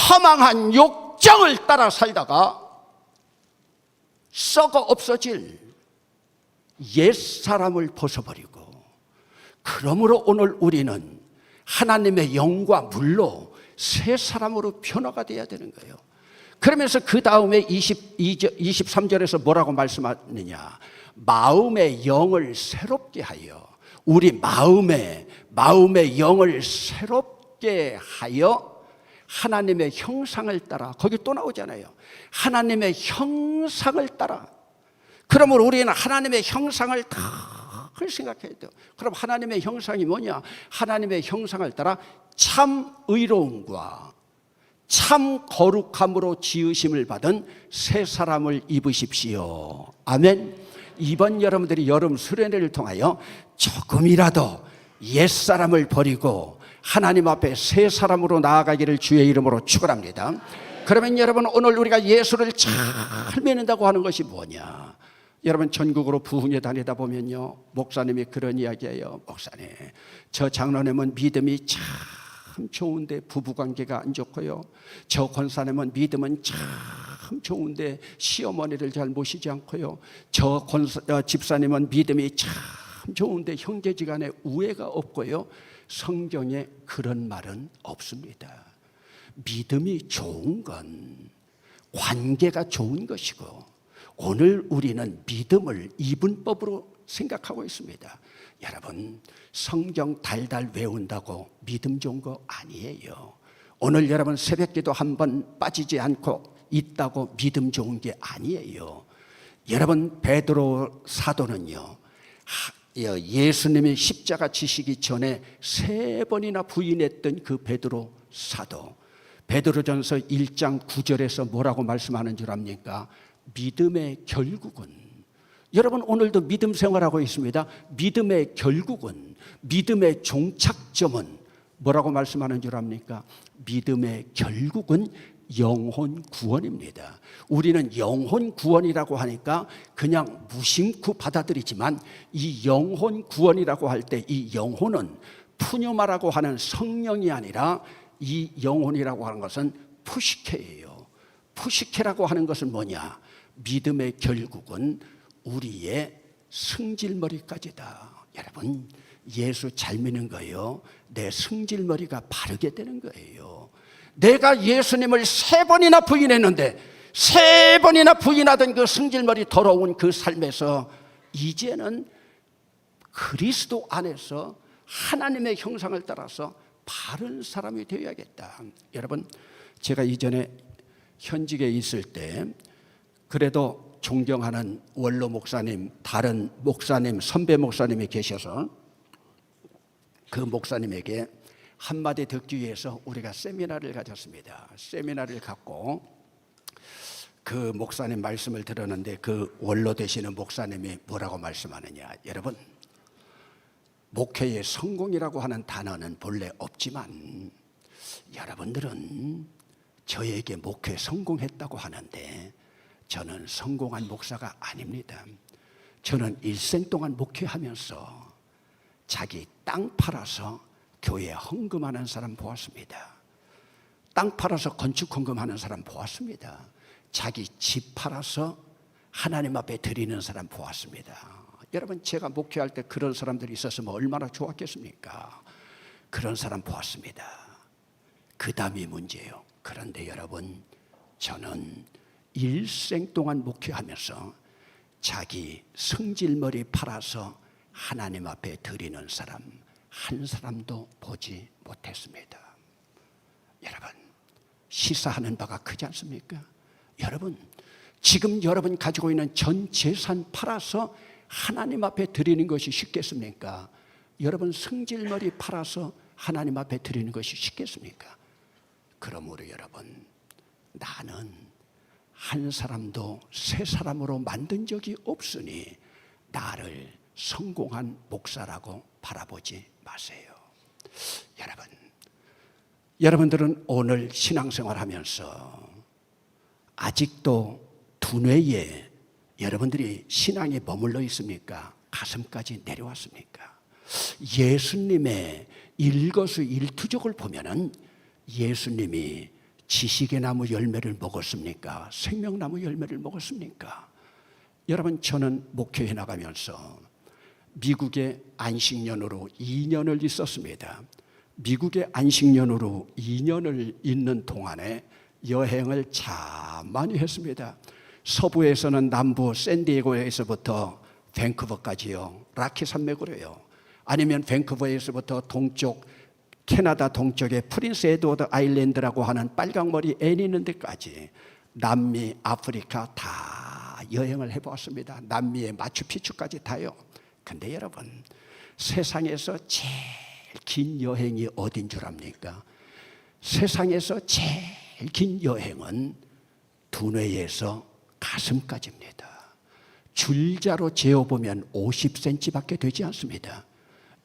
허망한 욕정을 따라 살다가 썩어 없어질 옛사람을 벗어버리고, 그러므로 오늘 우리는 하나님의 영과 물로 새 사람으로 변화가 돼야 되는 거예요. 그러면서 그 다음에 23절에서 뭐라고 말씀하느냐? 마음의 영을 새롭게 하여, 우리 마음의 영을 새롭게 하여 하나님의 형상을 따라, 거기 또 나오잖아요. 하나님의 형상을 따라. 그러므로 우리는 하나님의 형상을 다 그걸 생각해야 돼요. 그럼 하나님의 형상이 뭐냐? 하나님의 형상을 따라 참 의로움과 참 거룩함으로 지으심을 받은 새 사람을 입으십시오. 아멘. 이번 여러분들이 여름 수련회를 통하여 조금이라도 옛사람을 버리고 하나님 앞에 새 사람으로 나아가기를 주의 이름으로 축원합니다. 그러면 여러분, 오늘 우리가 예수를 잘 믿는다고 하는 것이 뭐냐? 여러분, 전국으로 부흥회 다니다 보면요, 목사님이 그런 이야기예요. 목사님, 저 장로님은 믿음이 참 좋은데 부부관계가 안 좋고요. 저 권사님은 믿음은 참 좋은데 시어머니를 잘 모시지 않고요. 저 집사님은 믿음이 참 좋은데 형제지간에 우애가 없고요. 성경에 그런 말은 없습니다. 믿음이 좋은 건 관계가 좋은 것이고, 오늘 우리는 믿음을 이분법으로 생각하고 있습니다. 여러분, 성경 달달 외운다고 믿음 좋은 거 아니에요. 오늘 여러분 새벽기도 한 번 빠지지 않고 있다고 믿음 좋은 게 아니에요. 여러분, 베드로 사도는요, 예수님이 십자가 지시기 전에 3번이나 부인했던 그 베드로 사도, 베드로전서 1장 9절에서 뭐라고 말씀하는 줄 압니까? 믿음의 결국은, 여러분 오늘도 믿음 생활하고 있습니다. 믿음의 결국은, 믿음의 종착점은 뭐라고 말씀하는 줄 압니까? 믿음의 결국은 영혼 구원입니다. 우리는 영혼 구원이라고 하니까 그냥 무심코 받아들이지만, 이 영혼 구원이라고 할 때 이 영혼은 푸뉴마라고 하는 성령이 아니라, 이 영혼이라고 하는 것은 푸시케예요. 푸시케라고 하는 것은 뭐냐? 믿음의 결국은 우리의 승질머리까지다. 여러분, 예수 잘 믿는 거예요. 내 승질머리가 바르게 되는 거예요. 내가 예수님을 3번이나 부인했는데 3번이나 부인하던 그 승질머리 더러운 그 삶에서 이제는 그리스도 안에서 하나님의 형상을 따라서 바른 사람이 되어야겠다. 여러분, 제가 이전에 현직에 있을 때 그래도 존경하는 원로 목사님, 다른 목사님, 선배 목사님이 계셔서 그 목사님에게 한마디 듣기 위해서 우리가 세미나를 가졌습니다. 세미나를 갖고 그 목사님 말씀을 들었는데, 그 원로 되시는 목사님이 뭐라고 말씀하느냐. 여러분, 목회의 성공이라고 하는 단어는 본래 없지만 여러분들은 저에게 목회 성공했다고 하는데, 저는 성공한 목사가 아닙니다. 저는 일생 동안 목회하면서 자기 땅 팔아서 교회에 헌금하는 사람 보았습니다. 땅 팔아서 건축 헌금하는 사람 보았습니다. 자기 집 팔아서 하나님 앞에 드리는 사람 보았습니다. 여러분, 제가 목회할 때 그런 사람들이 있었으면 얼마나 좋았겠습니까? 그런 사람 보았습니다. 그 다음이 문제예요. 그런데 여러분, 저는 일생 동안 목회하면서 자기 승질머리 팔아서 하나님 앞에 드리는 사람 한 사람도 보지 못했습니다. 여러분, 시사하는 바가 크지 않습니까? 여러분, 지금 여러분 가지고 있는 전 재산 팔아서 하나님 앞에 드리는 것이 쉽겠습니까? 여러분 승질머리 팔아서 하나님 앞에 드리는 것이 쉽겠습니까? 그러므로 여러분, 나는 한 사람도 세 사람으로 만든 적이 없으니 나를 성공한 목사라고 바라보지 마세요. 여러분들은 오늘 신앙생활 하면서 아직도 두뇌에 여러분들이 신앙에 머물러 있습니까? 가슴까지 내려왔습니까? 예수님의 일거수일투족을 보면은 예수님이 지식의 나무 열매를 먹었습니까? 생명나무 열매를 먹었습니까? 여러분, 저는 목회해 나가면서 미국의 안식년으로 2년을 있었습니다. 미국의 안식년으로 2년을 있는 동안에 여행을 참 많이 했습니다. 서부에서는 남부 샌디에고에서부터 밴쿠버까지요, 라키 산맥으로요. 아니면 밴쿠버에서부터 동쪽 캐나다 동쪽의 프린스 에드워드 아일랜드라고 하는 빨강머리 애 있는 데까지 남미, 아프리카 다 여행을 해보았습니다. 남미의 마추픽추까지 다요. 근데 여러분, 세상에서 제일 긴 여행이 어딘 줄 압니까? 세상에서 제일 긴 여행은 두뇌에서 가슴까지입니다. 줄자로 재어보면 50cm밖에 되지 않습니다.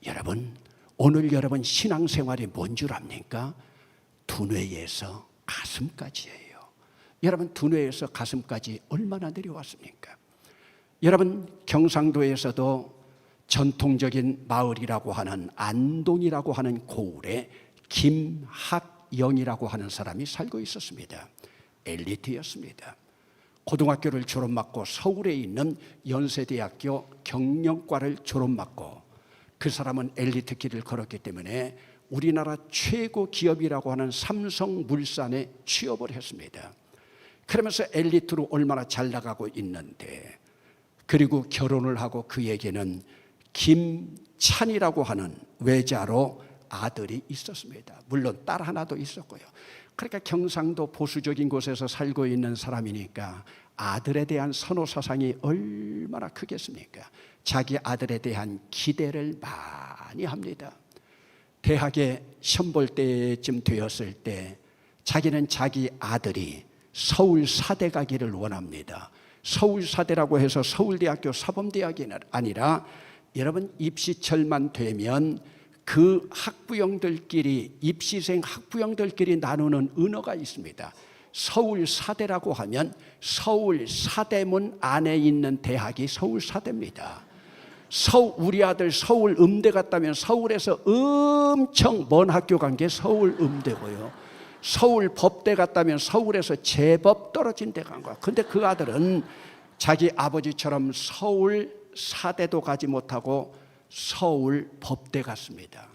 여러분, 오늘 여러분 신앙생활이 뭔 줄 압니까? 두뇌에서 가슴까지예요. 여러분, 두뇌에서 가슴까지 얼마나 내려왔습니까? 여러분, 경상도에서도 전통적인 마을이라고 하는 안동이라고 하는 고을에 김학영이라고 하는 사람이 살고 있었습니다. 엘리트였습니다. 고등학교를 졸업받고 서울에 있는 연세대학교 경영과를 졸업받고 그 사람은 엘리트 길을 걸었기 때문에 우리나라 최고 기업이라고 하는 삼성물산에 취업을 했습니다. 그러면서 엘리트로 얼마나 잘 나가고 있는데, 그리고 결혼을 하고 그에게는 김찬이라고 하는 외자로 아들이 있었습니다. 물론 딸 하나도 있었고요. 그러니까 경상도 보수적인 곳에서 살고 있는 사람이니까 아들에 대한 선호 사상이 얼마나 크겠습니까? 자기 아들에 대한 기대를 많이 합니다. 대학에 시험 볼 때쯤 되었을 때 자기는 자기 아들이 서울사대 가기를 원합니다. 서울사대라고 해서 서울대학교 사범대학이 아니라 여러분 입시철만 되면 그 학부형들끼리, 입시생 학부형들끼리 나누는 은어가 있습니다. 서울사대라고 하면 서울사대문 안에 있는 대학이 서울사대입니다. 우리 아들 서울음대 갔다면 서울에서 엄청 먼 학교 간 게 서울음대고요. 서울법대 갔다면 서울에서 제법 떨어진 데 간 거야. 근데 그 아들은 자기 아버지처럼 서울사대도 가지 못하고 서울법대 갔습니다.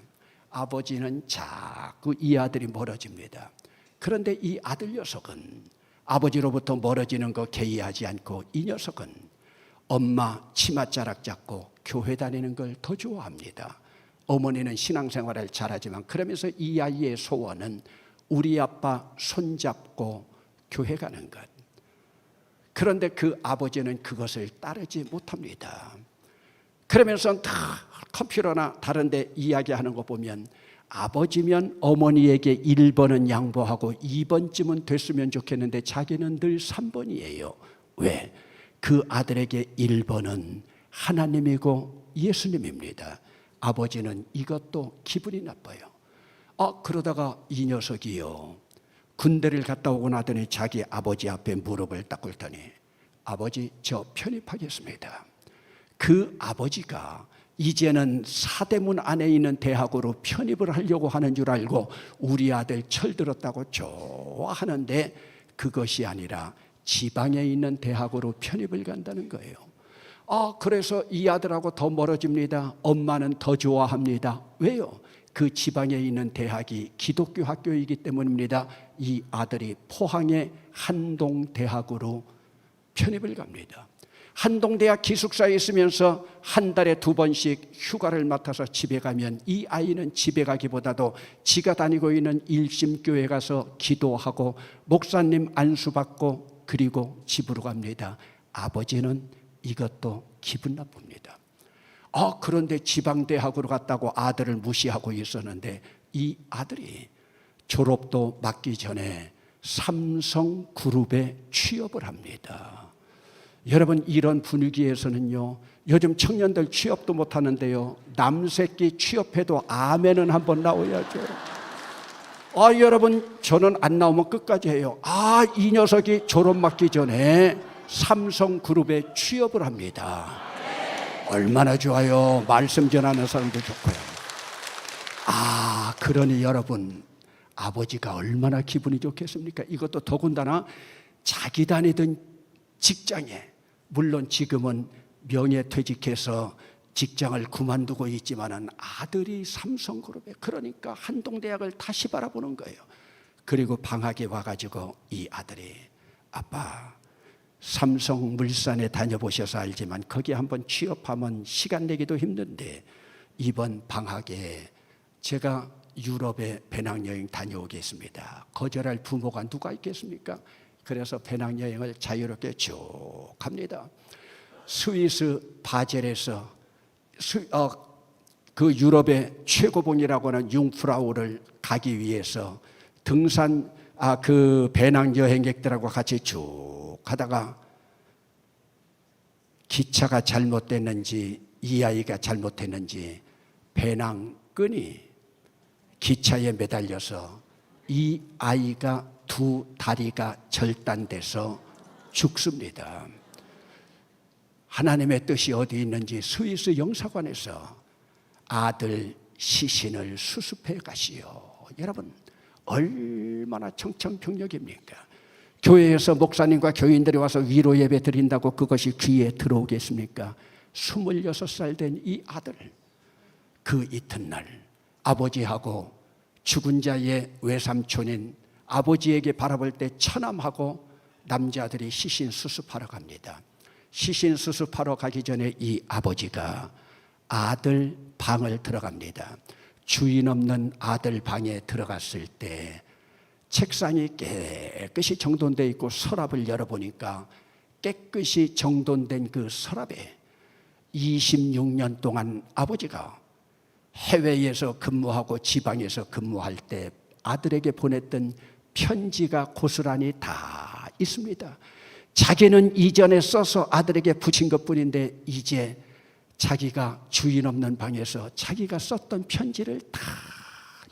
아버지는 자꾸 이 아들이 멀어집니다. 그런데 이 아들 녀석은 아버지로부터 멀어지는 거 개의하지 않고 이 녀석은 엄마 치맛자락 잡고 교회 다니는 걸 더 좋아합니다. 어머니는 신앙생활을 잘하지만 그러면서 이 아이의 소원은 우리 아빠 손잡고 교회 가는 것. 그런데 그 아버지는 그것을 따르지 못합니다. 그러면서 다 컴퓨터나 다른 데 이야기하는 거 보면 아버지면 어머니에게 1번은 양보하고 2번쯤은 됐으면 좋겠는데 자기는 늘 3번이에요. 왜? 그 아들에게 1번은 하나님이고 예수님입니다. 아버지는 이것도 기분이 나빠요. 그러다가 이 녀석이요, 군대를 갔다 오고 나더니 자기 아버지 앞에 무릎을 딱 꿇더니 아버지 저 편입하겠습니다. 그 아버지가 이제는 사대문 안에 있는 대학으로 편입을 하려고 하는 줄 알고 우리 아들 철들었다고 좋아하는데 그것이 아니라 지방에 있는 대학으로 편입을 간다는 거예요. 그래서 이 아들하고 더 멀어집니다. 엄마는 더 좋아합니다. 왜요? 그 지방에 있는 대학이 기독교 학교이기 때문입니다. 이 아들이 포항의 한동대학으로 편입을 갑니다. 한동대학 기숙사에 있으면서 한 달에 2번씩 휴가를 맡아서 집에 가면 이 아이는 집에 가기보다도 지가 다니고 있는 일심교회 가서 기도하고 목사님 안수받고 그리고 집으로 갑니다. 아버지는 이것도 기분 나쁩니다. 그런데 지방대학으로 갔다고 아들을 무시하고 있었는데 이 아들이 졸업도 맞기 전에 삼성그룹에 취업을 합니다. 여러분, 이런 분위기에서는요, 요즘 청년들 취업도 못하는데요, 남새끼 취업해도 아멘은 한번 나와야죠. 여러분, 저는 안 나오면 끝까지 해요. 이 녀석이 졸업 맞기 전에 삼성그룹에 취업을 합니다. 얼마나 좋아요. 말씀 전하는 사람도 좋고요. 그러니 여러분, 아버지가 얼마나 기분이 좋겠습니까? 이것도 더군다나 자기 다니던 직장에, 물론 지금은 명예퇴직해서 직장을 그만두고 있지만은 아들이 삼성그룹에, 그러니까 한동대학을 다시 바라보는 거예요. 그리고 방학에 와가지고 이 아들이 아빠, 삼성물산에 다녀보셔서 알지만 거기 한번 취업하면 시간 내기도 힘든데 이번 방학에 제가 유럽에 배낭여행 다녀오겠습니다. 거절할 부모가 누가 있겠습니까? 그래서 배낭여행을 자유롭게 쭉 갑니다. 스위스 바젤에서 그 유럽의 최고봉이라고 하는 융프라우를 가기 위해서 등산 그 배낭여행객들하고 같이 쭉 가다가 기차가 잘못됐는지 이 아이가 잘못했는지 배낭끈이 기차에 매달려서 이 아이가 두 다리가 절단돼서 죽습니다. 하나님의 뜻이 어디 있는지 스위스 영사관에서 아들 시신을 수습해 가시오. 여러분, 얼마나 청천벽력입니까? 교회에서 목사님과 교인들이 와서 위로 예배 드린다고 그것이 귀에 들어오겠습니까? 26살 된 이 아들, 그 이튿날 아버지하고 죽은 자의 외삼촌인 아버지에게 바라볼 때 처남하고 남자들이 시신 수습하러 갑니다. 시신 수습하러 가기 전에 이 아버지가 아들 방을 들어갑니다. 주인 없는 아들 방에 들어갔을 때 책상이 깨끗이 정돈되어 있고 서랍을 열어보니까 깨끗이 정돈된 그 서랍에 26년 동안 아버지가 해외에서 근무하고 지방에서 근무할 때 아들에게 보냈던 편지가 고스란히 다 있습니다. 자기는 이전에 써서 아들에게 붙인 것뿐인데 이제 자기가 주인 없는 방에서 자기가 썼던 편지를 다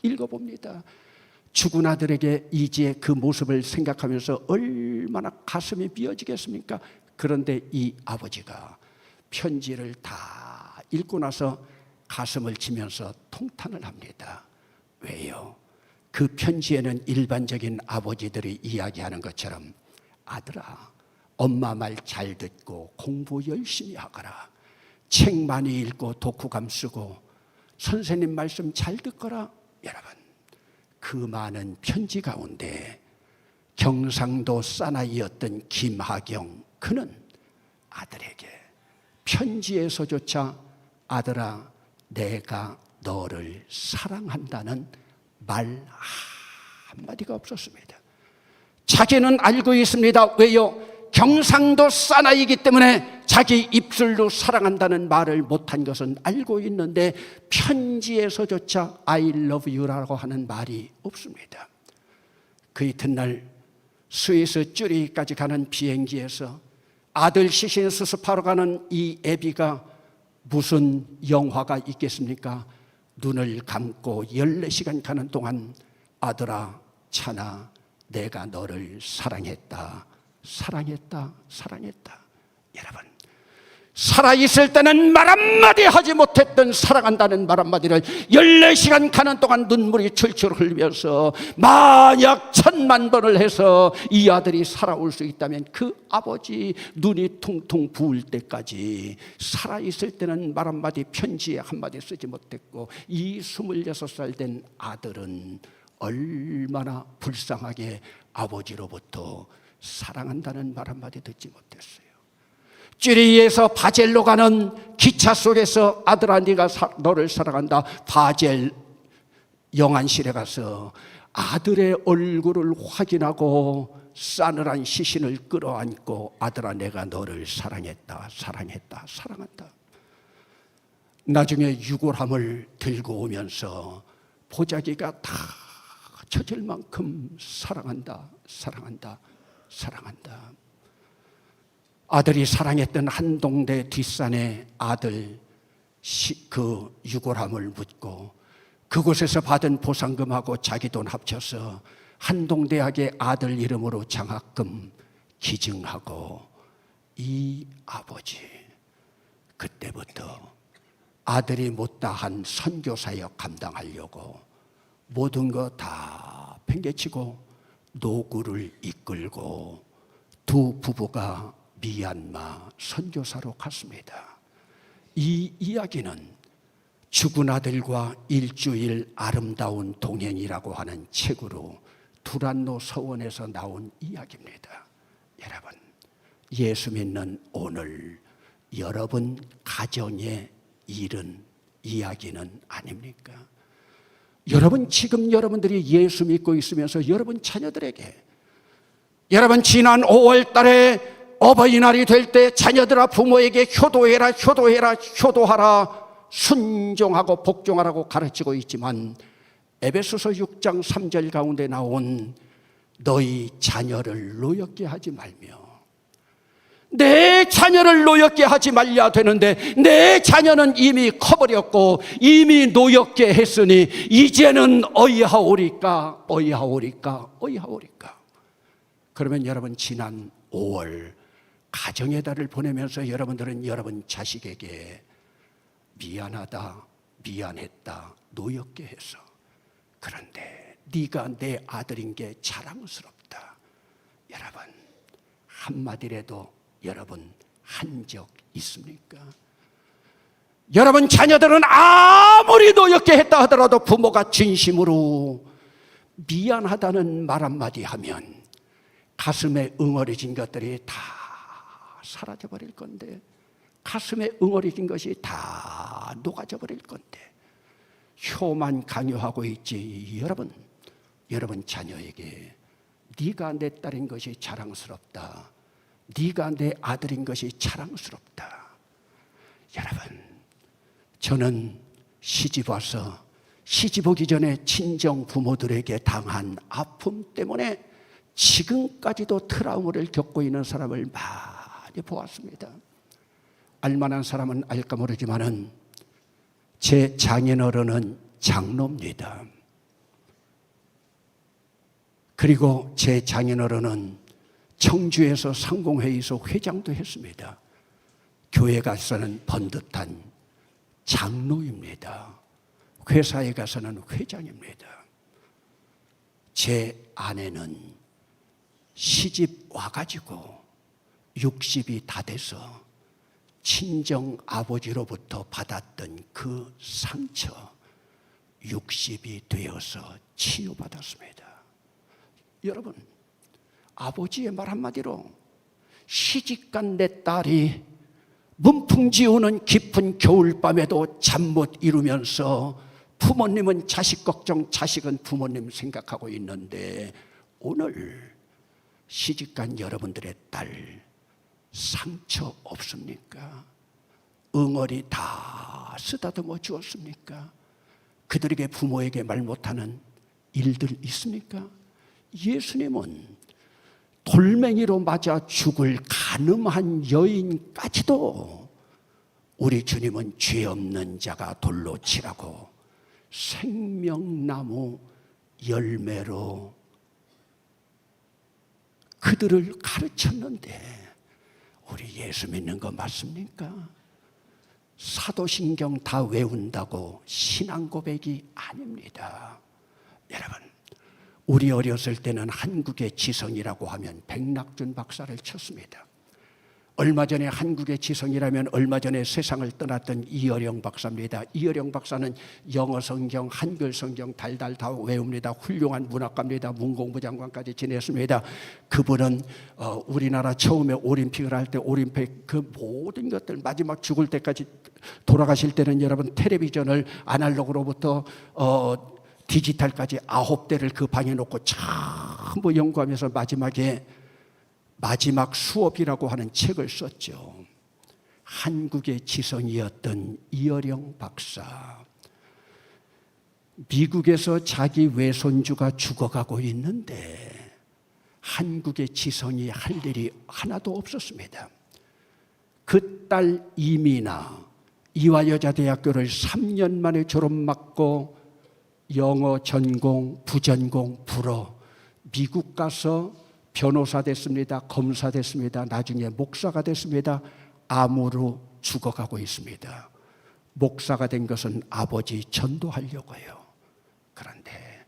읽어봅니다. 죽은 아들에게 이제 그 모습을 생각하면서 얼마나 가슴이 미어지겠습니까? 그런데 이 아버지가 편지를 다 읽고 나서 가슴을 치면서 통탄을 합니다. 왜요? 그 편지에는 일반적인 아버지들이 이야기하는 것처럼 아들아, 엄마 말 잘 듣고 공부 열심히 하거라. 책 많이 읽고 독후감 쓰고 선생님 말씀 잘 듣거라. 여러분, 그 많은 편지 가운데 경상도 사나이였던 김하경, 그는 아들에게 편지에서조차 아들아, 내가 너를 사랑한다는 말 한마디가 없었습니다. 자기는 알고 있습니다. 왜요? 경상도 사나이이기 때문에 자기 입술로 사랑한다는 말을 못한 것은 알고 있는데 편지에서조차 I love you라고 하는 말이 없습니다. 그 이튿날 스위스 쭈리히까지 가는 비행기에서 아들 시신 수습하러 가는 이 애비가 무슨 영화가 있겠습니까? 눈을 감고 14시간 가는 동안 아들아, 찬아, 내가 너를 사랑했다, 사랑했다, 사랑했다. 여러분, 살아있을 때는 말 한마디 하지 못했던 사랑한다는 말 한마디를 14시간 가는 동안 눈물이 철철 흘리면서 만약 1000만 번을 해서 이 아들이 살아올 수 있다면 그 아버지 눈이 퉁퉁 부을 때까지 살아있을 때는 말 한마디, 편지에 한마디 쓰지 못했고 이 26살 된 아들은 얼마나 불쌍하게 아버지로부터 사랑한다는 말 한마디 듣지 못했어요. 쭈리히에서 바젤로 가는 기차 속에서 아들아, 네가 너를 사랑한다. 바젤 영안실에 가서 아들의 얼굴을 확인하고 싸늘한 시신을 끌어안고 아들아, 내가 너를 사랑했다, 사랑했다, 사랑한다. 나중에 유골함을 들고 오면서 보자기가 다 젖을 만큼 사랑한다, 사랑한다, 사랑한다. 아들이 사랑했던 한동대 뒷산에 아들 그 유골함을 묻고 그곳에서 받은 보상금하고 자기 돈 합쳐서 한동대학의 아들 이름으로 장학금 기증하고 이 아버지 그때부터 아들이 못다한 선교사역 감당하려고 모든 거 다 팽개치고 노구를 이끌고 두 부부가 미얀마 선교사로 갔습니다. 이 이야기는 죽은 아들과 일주일 아름다운 동행이라고 하는 책으로 두란노 서원에서 나온 이야기입니다. 여러분, 예수 믿는 오늘 여러분 가정의 일은 이야기는 아닙니까? 여러분, 지금 여러분들이 예수 믿고 있으면서 여러분 자녀들에게, 여러분 지난 5월 달에 어버이날이 될 때 자녀들아 부모에게 효도해라, 효도해라, 효도하라, 순종하고 복종하라고 가르치고 있지만 에베소서 6장 3절 가운데 나온 너희 자녀를 노엽게 하지 말며, 내 자녀를 노엽게 하지 말려 되는데 내 자녀는 이미 커버렸고 이미 노엽게 했으니 이제는 어이하오리까, 어이하오리까, 어이하오리까. 그러면 여러분, 지난 5월 가정의 달을 보내면서 여러분들은 여러분 자식에게 미안하다, 미안했다, 노엽게 해서, 그런데 네가 내 아들인 게 자랑스럽다. 여러분, 한마디라도 여러분 한 적 있습니까? 여러분 자녀들은 아무리 노엽게 했다 하더라도 부모가 진심으로 미안하다는 말 한마디 하면 가슴에 응어리진 것들이 다 사라져버릴 건데, 가슴에 응어리진 것이 다 녹아져 버릴 건데 효만 강요하고 있지. 여러분 자녀에게 네가 내 딸인 것이 자랑스럽다, 네가 내 아들인 것이 자랑스럽다. 여러분, 저는 시집 와서 시집 오기 전에 친정 부모들에게 당한 아픔 때문에 지금까지도 트라우마를 겪고 있는 사람을 많이 보았습니다. 알만한 사람은 알까 모르지만은 제 장인어른은 장로입니다. 그리고 제 장인어른은 청주에서 상공회의소 회장도 했습니다. 교회 가서는 번듯한 장로입니다. 회사에 가서는 회장입니다. 제 아내는 시집 와가지고 60이 다 돼서 친정 아버지로부터 받았던 그 상처 60이 되어서 치유받았습니다. 여러분, 아버지의 말 한마디로 시집간 내 딸이 문풍지 오는 깊은 겨울밤에도 잠 못 이루면서 부모님은 자식 걱정, 자식은 부모님 생각하고 있는데 오늘 시집간 여러분들의 딸 상처 없습니까? 응어리 다 쓰다듬어 주었습니까? 그들에게 부모에게 말 못하는 일들 있습니까? 예수님은 돌멩이로 맞아 죽을 간음한 여인까지도 우리 주님은 죄 없는 자가 돌로 치라고 생명나무 열매로 그들을 가르쳤는데 우리 예수 믿는 거 맞습니까? 사도신경 다 외운다고 신앙 고백이 아닙니다. 여러분, 우리 어렸을 때는 한국의 지성이라고 하면 백낙준 박사를 쳤습니다. 얼마 전에 한국의 지성이라면 얼마 전에 세상을 떠났던 이어령 박사입니다. 이어령 박사는 영어 성경, 한글 성경 달달 다 외웁니다. 훌륭한 문학가입니다. 문공부 장관까지 지냈습니다. 그분은 우리나라 처음에 올림픽을 할 때 올림픽 그 모든 것들 마지막 죽을 때까지 돌아가실 때는 여러분 텔레비전을 아날로그로부터 디지털까지 9대를 그 방에 놓고 전부 연구하면서 마지막 수업이라고 하는 책을 썼죠. 한국의 지성이었던 이어령 박사. 미국에서 자기 외손주가 죽어가고 있는데 한국의 지성이 할 일이 하나도 없었습니다. 그 딸 이미나 이화여자대학교를 3년 만에 졸업맞고 영어 전공, 부전공, 불어 미국 가서 변호사 됐습니다. 검사 됐습니다. 나중에 목사가 됐습니다. 암으로 죽어가고 있습니다. 목사가 된 것은 아버지 전도하려고요. 그런데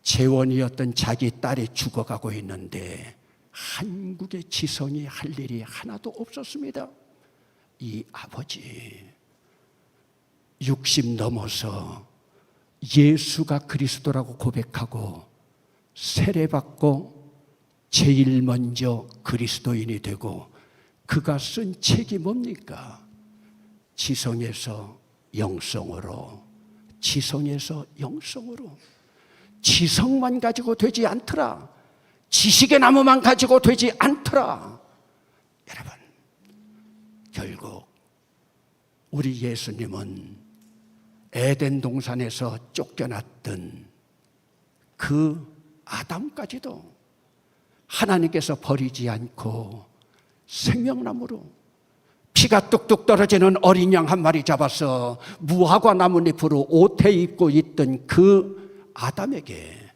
재원이었던 자기 딸이 죽어가고 있는데 한국의 지성이 할 일이 하나도 없었습니다. 이 아버지 60 넘어서 예수가 그리스도라고 고백하고 세례받고 제일 먼저 그리스도인이 되고 그가 쓴 책이 뭡니까? 지성에서 영성으로, 지성에서 영성으로. 지성만 가지고 되지 않더라. 지식의 나무만 가지고 되지 않더라. 여러분, 결국 우리 예수님은 에덴 동산에서 쫓겨났던 그 아담까지도 하나님께서 버리지 않고 생명나무로 피가 뚝뚝 떨어지는 어린 양 한 마리 잡아서 무화과 나뭇잎으로 옷에 입고 있던 그 아담에게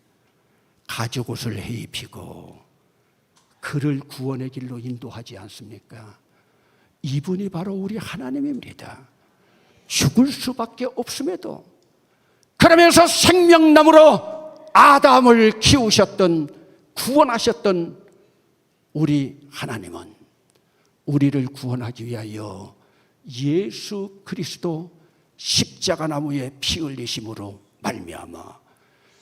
가죽옷을 해입히고 그를 구원의 길로 인도하지 않습니까? 이분이 바로 우리 하나님입니다. 죽을 수밖에 없음에도 그러면서 생명나무로 아담을 키우셨던, 구원하셨던 우리 하나님은 우리를 구원하기 위하여 예수 그리스도 십자가 나무에 피 흘리심으로 말미암아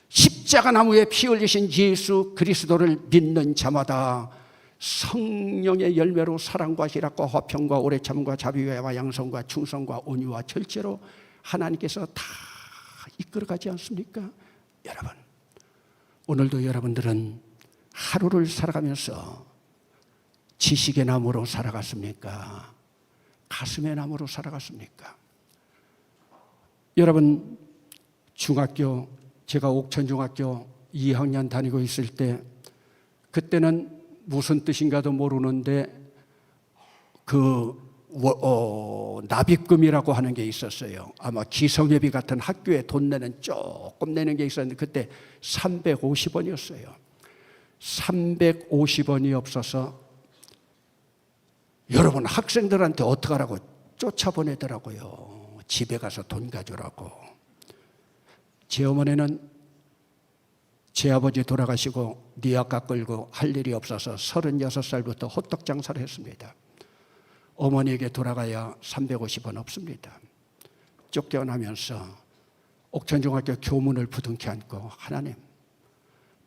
십자가 나무에 피 흘리신 예수 그리스도를 믿는 자마다 성령의 열매로 사랑과 희락과 화평과 오래 참음과 자비와 양성과 충성과 온유와 절제로 하나님께서 다 이끌어가지 않습니까? 여러분, 오늘도 여러분들은 하루를 살아가면서 지식의 나무로 살아갔습니까? 가슴의 나무로 살아갔습니까? 여러분, 중학교, 제가 옥천중학교 2학년 다니고 있을 때, 그때는 무슨 뜻인가도 모르는데 납입금이라고 하는 게 있었어요. 아마 기성예비 같은 학교에 돈 내는, 조금 내는 게 있었는데 그때 350원이었어요. 350원이 없어서 여러분, 학생들한테 어떡하라고 쫓아보내더라고요. 집에 가서 돈 가져오라고. 제 어머니는 제 아버지 돌아가시고 니아까 끌고 할 일이 없어서 36살부터 호떡 장사를 했습니다. 어머니에게 돌아가야 350원 없습니다. 쫓겨나면서 옥천중학교 교문을 부둥켜 안고, 하나님,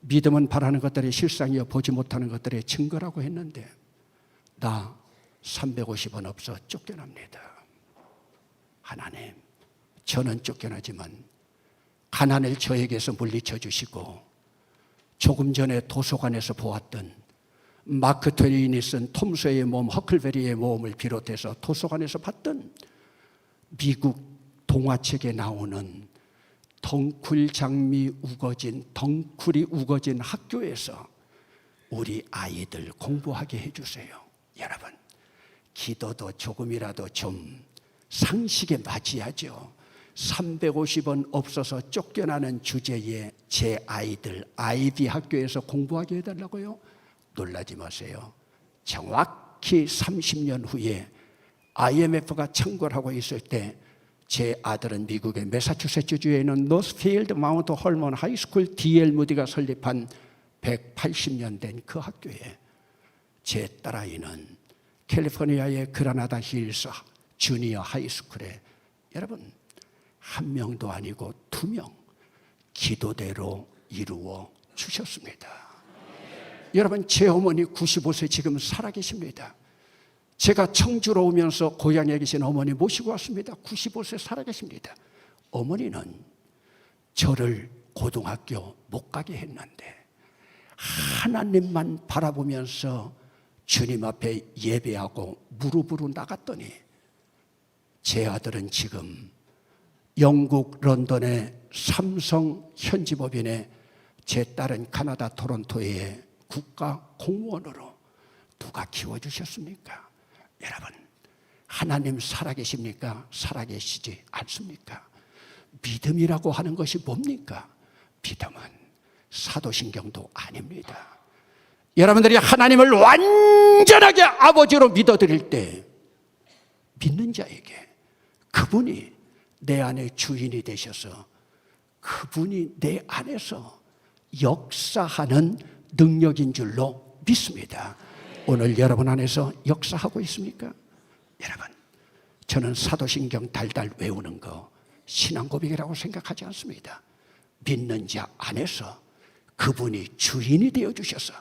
믿음은 바라는 것들이 실상이여 보지 못하는 것들의 증거라고 했는데 나 350원 없어 쫓겨납니다. 하나님, 저는 쫓겨나지만 가난을 저에게서 물리쳐 주시고, 조금 전에 도서관에서 보았던 마크 트웨인이 쓴 톰 소의 모험, 허클베리의 모험을 비롯해서 도서관에서 봤던 미국 동화책에 나오는 덩쿨이 우거진 학교에서 우리 아이들 공부하게 해주세요. 여러분, 기도도 조금이라도 좀 상식에 맞이하죠. 350원 없어서 쫓겨나는 주제에 제 아이들 아이비 학교에서 공부하게 해달라고요? 놀라지 마세요. 정확히 30년 후에 IMF가 창궐하고 있을 때 제 아들은 미국의 매사추세츠주에 있는 노스필드 마운트 헐먼 하이스쿨 D.L. 무디가 설립한 180년 된 그 학교에 제 딸아이는 캘리포니아의 그라나다 힐스 주니어 하이스쿨에, 여러분, 한 명도 아니고 2명 기도대로 이루어 주셨습니다. 여러분, 제 어머니 95세 지금 살아계십니다. 제가 청주로 오면서 고향에 계신 어머니 모시고 왔습니다. 95세 살아계십니다. 어머니는 저를 고등학교 못 가게 했는데 하나님만 바라보면서 주님 앞에 예배하고 무릎으로 나갔더니 제 아들은 지금 영국 런던의 삼성 현지법인에, 제 딸은 카나다 토론토의 국가 공무원으로 누가 키워주셨습니까? 여러분, 하나님 살아계십니까? 살아계시지 않습니까? 믿음이라고 하는 것이 뭡니까? 믿음은 사도신경도 아닙니다. 여러분들이 하나님을 완전하게 아버지로 믿어드릴 때 믿는 자에게 그분이 내 안에 주인이 되셔서 그분이 내 안에서 역사하는 능력인 줄로 믿습니다. 오늘 여러분 안에서 역사하고 있습니까? 여러분, 저는 사도신경 달달 외우는 거 신앙 고백이라고 생각하지 않습니다. 믿는 자 안에서 그분이 주인이 되어주셔서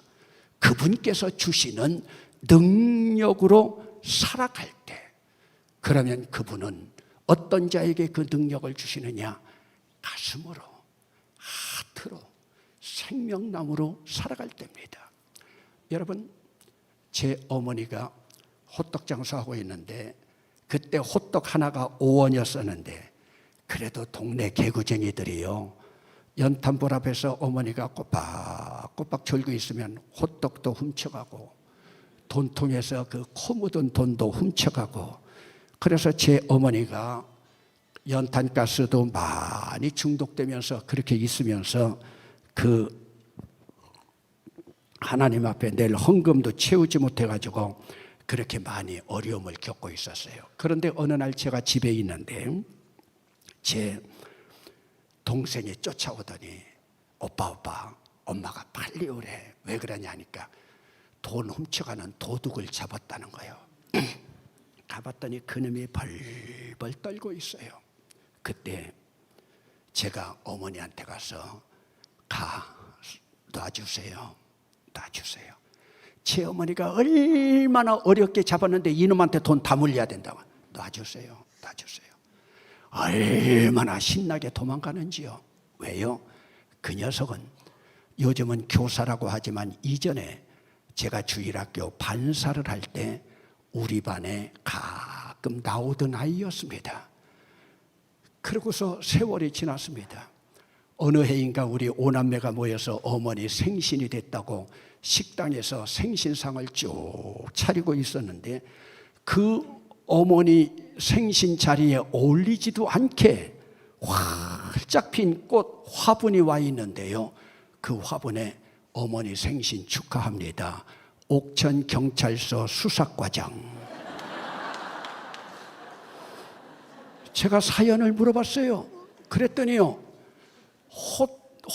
그분께서 주시는 능력으로 살아갈 때, 그러면 그분은 어떤 자에게 그 능력을 주시느냐? 가슴으로, 하트로, 생명나무로 살아갈 때입니다. 여러분, 제 어머니가 호떡 장사하고 있는데 그때 호떡 하나가 5원이었었는데 그래도 동네 개구쟁이들이요, 연탄불 앞에서 어머니가 꼬박꼬박 졸고 있으면 호떡도 훔쳐가고 돈통에서 그 코 묻은 돈도 훔쳐가고, 그래서 제 어머니가 연탄가스도 많이 중독되면서 그렇게 있으면서 그 하나님 앞에 낼 헌금도 채우지 못해가지고 그렇게 많이 어려움을 겪고 있었어요. 그런데 어느 날 제가 집에 있는데 제 동생이 쫓아오더니 오빠, 엄마가 빨리 오래. 왜 그러냐니까 돈 훔쳐가는 도둑을 잡았다는 거예요. 가봤더니 그놈이 벌벌 떨고 있어요. 그때 제가 어머니한테 가서 놔주세요. 제 어머니가 얼마나 어렵게 잡았는데 이놈한테 돈 다 물려야 된다고. 놔주세요. 얼마나 신나게 도망가는지요. 왜요? 그 녀석은 요즘은 교사라고 하지만 이전에 제가 주일학교 반사를 할 때 우리 반에 가끔 나오던 아이였습니다. 그러고서 세월이 지났습니다. 어느 해인가 우리 오남매가 모여서 어머니 생신이 됐다고 식당에서 생신상을 쭉 차리고 있었는데 그 어머니 생신 자리에 어울리지도 않게 활짝 핀 꽃 화분이 와 있는데요. 그 화분에 어머니 생신 축하합니다. 옥천경찰서 수사과장. 제가 사연을 물어봤어요. 그랬더니요,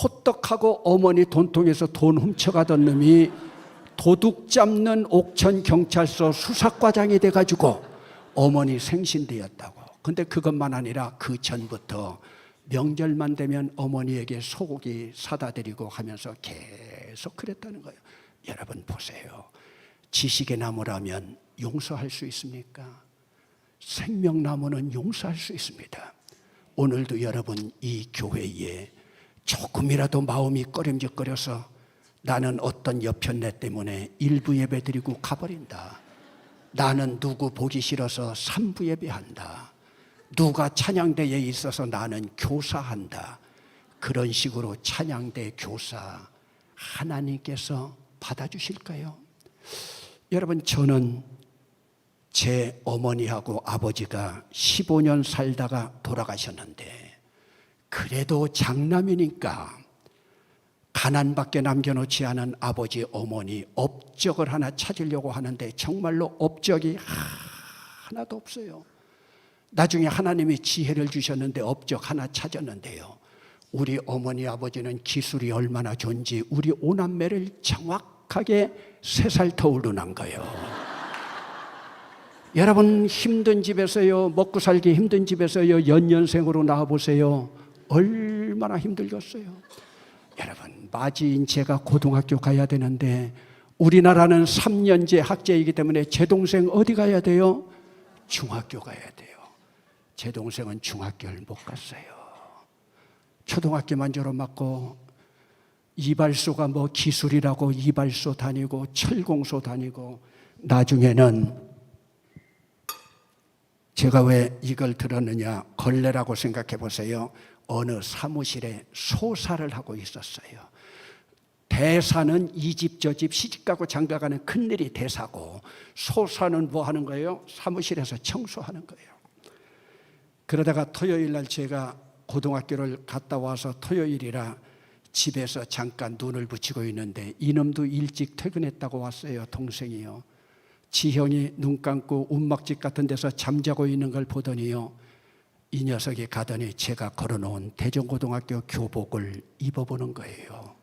호떡하고 어머니 돈통에서 돈 훔쳐가던 놈이 도둑 잡는 옥천경찰서 수사과장이 돼가지고 어머니 생신되었다고. 근데 그것만 아니라 그 전부터 명절만 되면 어머니에게 소고기 사다 드리고 하면서 계속 그랬다는 거예요. 여러분 보세요. 지식의 나무라면 용서할 수 있습니까? 생명나무는 용서할 수 있습니다. 오늘도 여러분 이 교회에 조금이라도 마음이 꺼림직거려서 나는 어떤 여편네 때문에 1부 예배 드리고 가버린다. 나는 누구 보기 싫어서 3부 예배한다. 누가 찬양대에 있어서 나는 교사한다. 그런 식으로 찬양대 교사 하나님께서 받아주실까요? 여러분 저는 제 어머니하고 아버지가 15년 살다가 돌아가셨는데 그래도 장남이니까 가난밖에 남겨놓지 않은 아버지 어머니 업적을 하나 찾으려고 하는데 정말로 업적이 하나도 없어요. 나중에 하나님이 지혜를 주셨는데 업적 하나 찾았는데요. 우리 어머니 아버지는 기술이 얼마나 좋은지 우리 오남매를 정확하게 3살 터울로 난 거예요. 여러분 힘든 집에서요, 먹고 살기 힘든 집에서요 연년생으로 나와보세요. 얼마나 힘들겠어요. 여러분 마지인 제가 고등학교 가야 되는데 우리나라는 3년제 학제이기 때문에 제 동생 어디 가야 돼요? 중학교 가야 돼요. 제 동생은 중학교를 못 갔어요. 초등학교만 졸업하고 이발소가 뭐 기술이라고 이발소 다니고 철공소 다니고 나중에는 제가 왜 이걸 들었느냐 걸레라고 생각해 보세요. 어느 사무실에 소사를 하고 있었어요. 대사는 이 집 저 집 시집가고 장가가는 큰일이 대사고 소사는 뭐 하는 거예요? 사무실에서 청소하는 거예요. 그러다가 토요일 날 제가 고등학교를 갔다 와서 토요일이라 집에서 잠깐 눈을 붙이고 있는데 이놈도 일찍 퇴근했다고 왔어요. 동생이요. 지형이 눈 감고 움막집 같은 데서 잠자고 있는 걸 보더니요. 이 녀석이 가더니 제가 걸어놓은 대전고등학교 교복을 입어보는 거예요.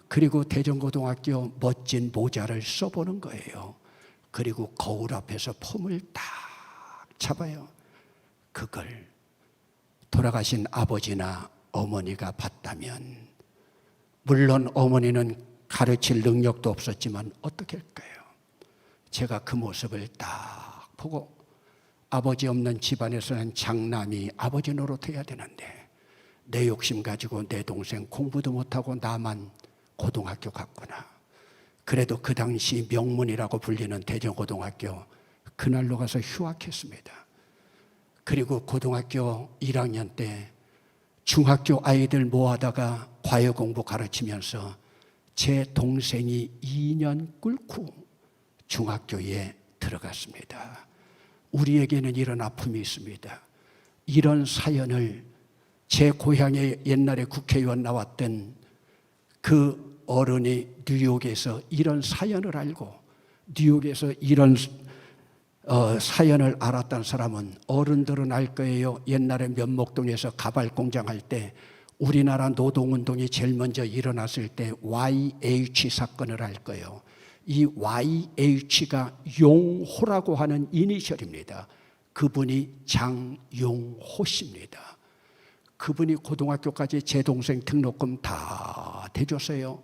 그리고 대전고등학교 멋진 모자를 써보는 거예요. 그리고 거울 앞에서 폼을 딱 잡아요. 그걸 돌아가신 아버지나 어머니가 봤다면 물론 어머니는 가르칠 능력도 없었지만 어떻게 할까요? 제가 그 모습을 딱 보고 아버지 없는 집안에서는 장남이 아버지 노릇해야 되는데 내 욕심 가지고 내 동생 공부도 못하고 나만 고등학교 갔구나. 그래도 그 당시 명문이라고 불리는 대전고등학교 그날로 가서 휴학했습니다. 그리고 고등학교 1학년 때 중학교 아이들 모아다가 과외 공부 가르치면서 제 동생이 2년 꿇고 중학교에 들어갔습니다. 우리에게는 이런 아픔이 있습니다. 이런 사연을 제 고향에 옛날에 국회의원 나왔던 그 어른이 뉴욕에서 이런 사연을 알고 뉴욕에서 이런 사연을 알았던 사람은 어른들은 알 거예요. 옛날에 면목동에서 가발 공장 할 때 우리나라 노동운동이 제일 먼저 일어났을 때 YH 사건을 알 거예요. 이 YH가 용호라고 하는 이니셜입니다. 그분이 장용호 씨입니다. 그분이 고등학교까지 제 동생 등록금 다 대줬어요.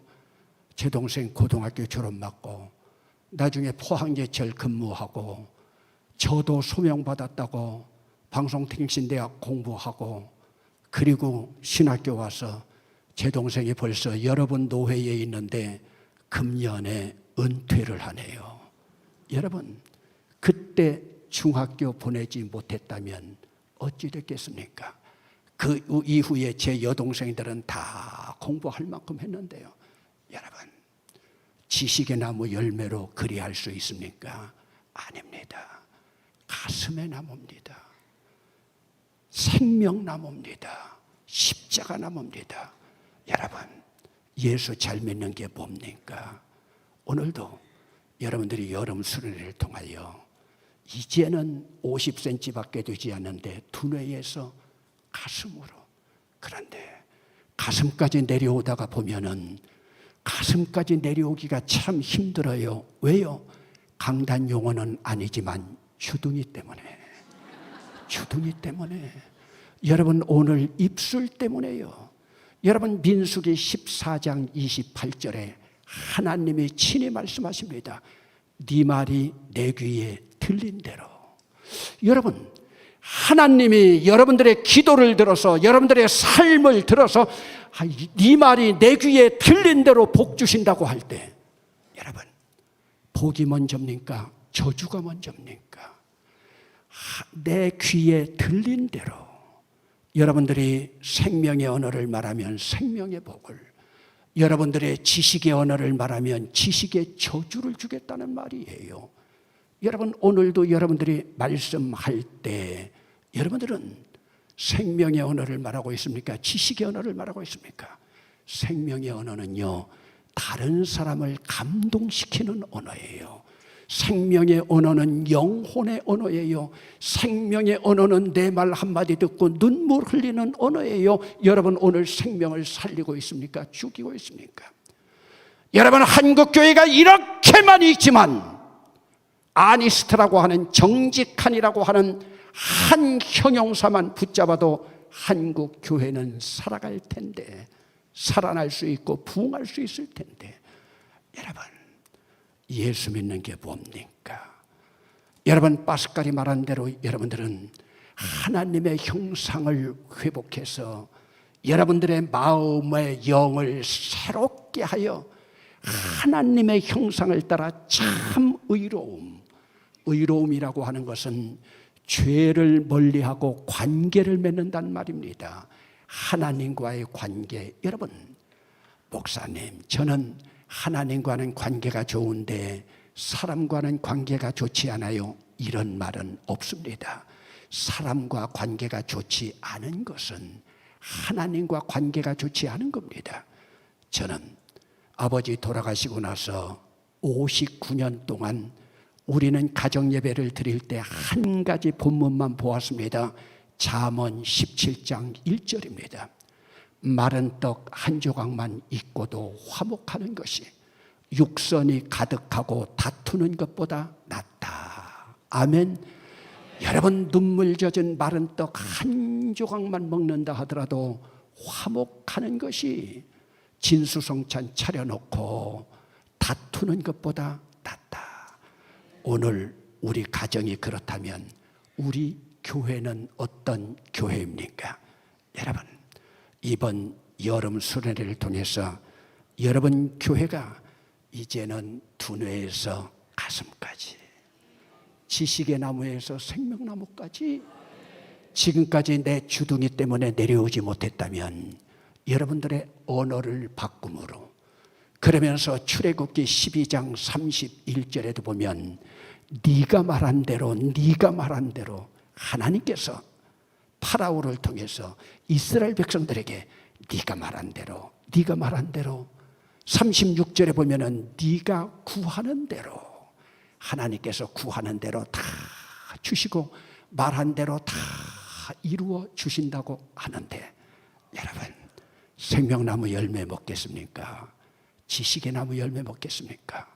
제 동생 고등학교 졸업받고 나중에 포항제철 근무하고 저도 소명받았다고 방송통신대학 공부하고 그리고 신학교 와서 제 동생이 벌써 여러분 노회에 있는데 금년에 은퇴를 하네요. 여러분 그때 중학교 보내지 못했다면 어찌 됐겠습니까? 그 이후에 제 여동생들은 다 공부할 만큼 했는데요. 여러분 지식의 나무 열매로 그리할 수 있습니까? 아닙니다. 가슴의 나무입니다. 생명나무입니다. 십자가나무입니다. 여러분 예수 잘 믿는 게 뭡니까? 오늘도 여러분들이 여름 수련회를 통하여 이제는 50cm밖에 되지 않는데 두뇌에서 가슴으로, 그런데 가슴까지 내려오다가 보면은 가슴까지 내려오기가 참 힘들어요. 왜요? 강단 용어는 아니지만 주둥이 때문에. 주둥이 때문에. 여러분 오늘 입술 때문에요. 여러분 민수기 14장 28절에 하나님이 친히 말씀하십니다. 네 말이 내 귀에 들린 대로. 여러분 하나님이 여러분들의 기도를 들어서 여러분들의 삶을 들어서 네 말이 내 귀에 들린 대로 복 주신다고 할 때 여러분 복이 먼저입니까? 저주가 먼저입니까? 내 귀에 들린 대로 여러분들이 생명의 언어를 말하면 생명의 복을, 여러분들의 지식의 언어를 말하면 지식의 저주를 주겠다는 말이에요. 여러분 오늘도 여러분들이 말씀할 때 여러분들은 생명의 언어를 말하고 있습니까? 지식의 언어를 말하고 있습니까? 생명의 언어는요 다른 사람을 감동시키는 언어예요. 생명의 언어는 영혼의 언어예요. 생명의 언어는 내 말 한마디 듣고 눈물 흘리는 언어예요. 여러분 오늘 생명을 살리고 있습니까? 죽이고 있습니까? 여러분 한국교회가 이렇게 많이 있지만 아니스트라고 하는 정직한이라고 하는 한 형용사만 붙잡아도 한국 교회는 살아갈 텐데, 살아날 수 있고 부흥할 수 있을 텐데, 여러분 예수 믿는 게 뭡니까? 여러분 파스칼이 말한 대로 여러분들은 하나님의 형상을 회복해서 여러분들의 마음의 영을 새롭게 하여 하나님의 형상을 따라 참 의로움이라고 하는 것은 죄를 멀리하고 관계를 맺는다는 말입니다. 하나님과의 관계. 여러분 목사님 저는 하나님과는 관계가 좋은데 사람과는 관계가 좋지 않아요. 이런 말은 없습니다. 사람과 관계가 좋지 않은 것은 하나님과 관계가 좋지 않은 겁니다. 저는 아버지 돌아가시고 나서 59년 동안 우리는 가정예배를 드릴 때 한 가지 본문만 보았습니다. 잠언 17장 1절입니다. 마른 떡 한 조각만 있고도 화목하는 것이 육선이 가득하고 다투는 것보다 낫다. 아멘. 여러분 눈물 젖은 마른 떡 한 조각만 먹는다 하더라도 화목하는 것이 진수성찬 차려놓고 다투는 것보다 낫다. 오늘 우리 가정이 그렇다면 우리 교회는 어떤 교회입니까? 여러분 이번 여름 수련회를 통해서 여러분 교회가 이제는 두뇌에서 가슴까지, 지식의 나무에서 생명나무까지 지금까지 내 주둥이 때문에 내려오지 못했다면 여러분들의 언어를 바꿈으로, 그러면서 출애굽기 12장 31절에도 보면 네가 말한 대로 하나님께서 파라오를 통해서 이스라엘 백성들에게 네가 말한 대로 36절에 보면은 네가 구하는 대로, 하나님께서 구하는 대로 다 주시고 말한 대로 다 이루어 주신다고 하는데, 여러분 생명나무 열매 먹겠습니까? 지식의 나무 열매 먹겠습니까?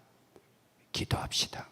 기도합시다.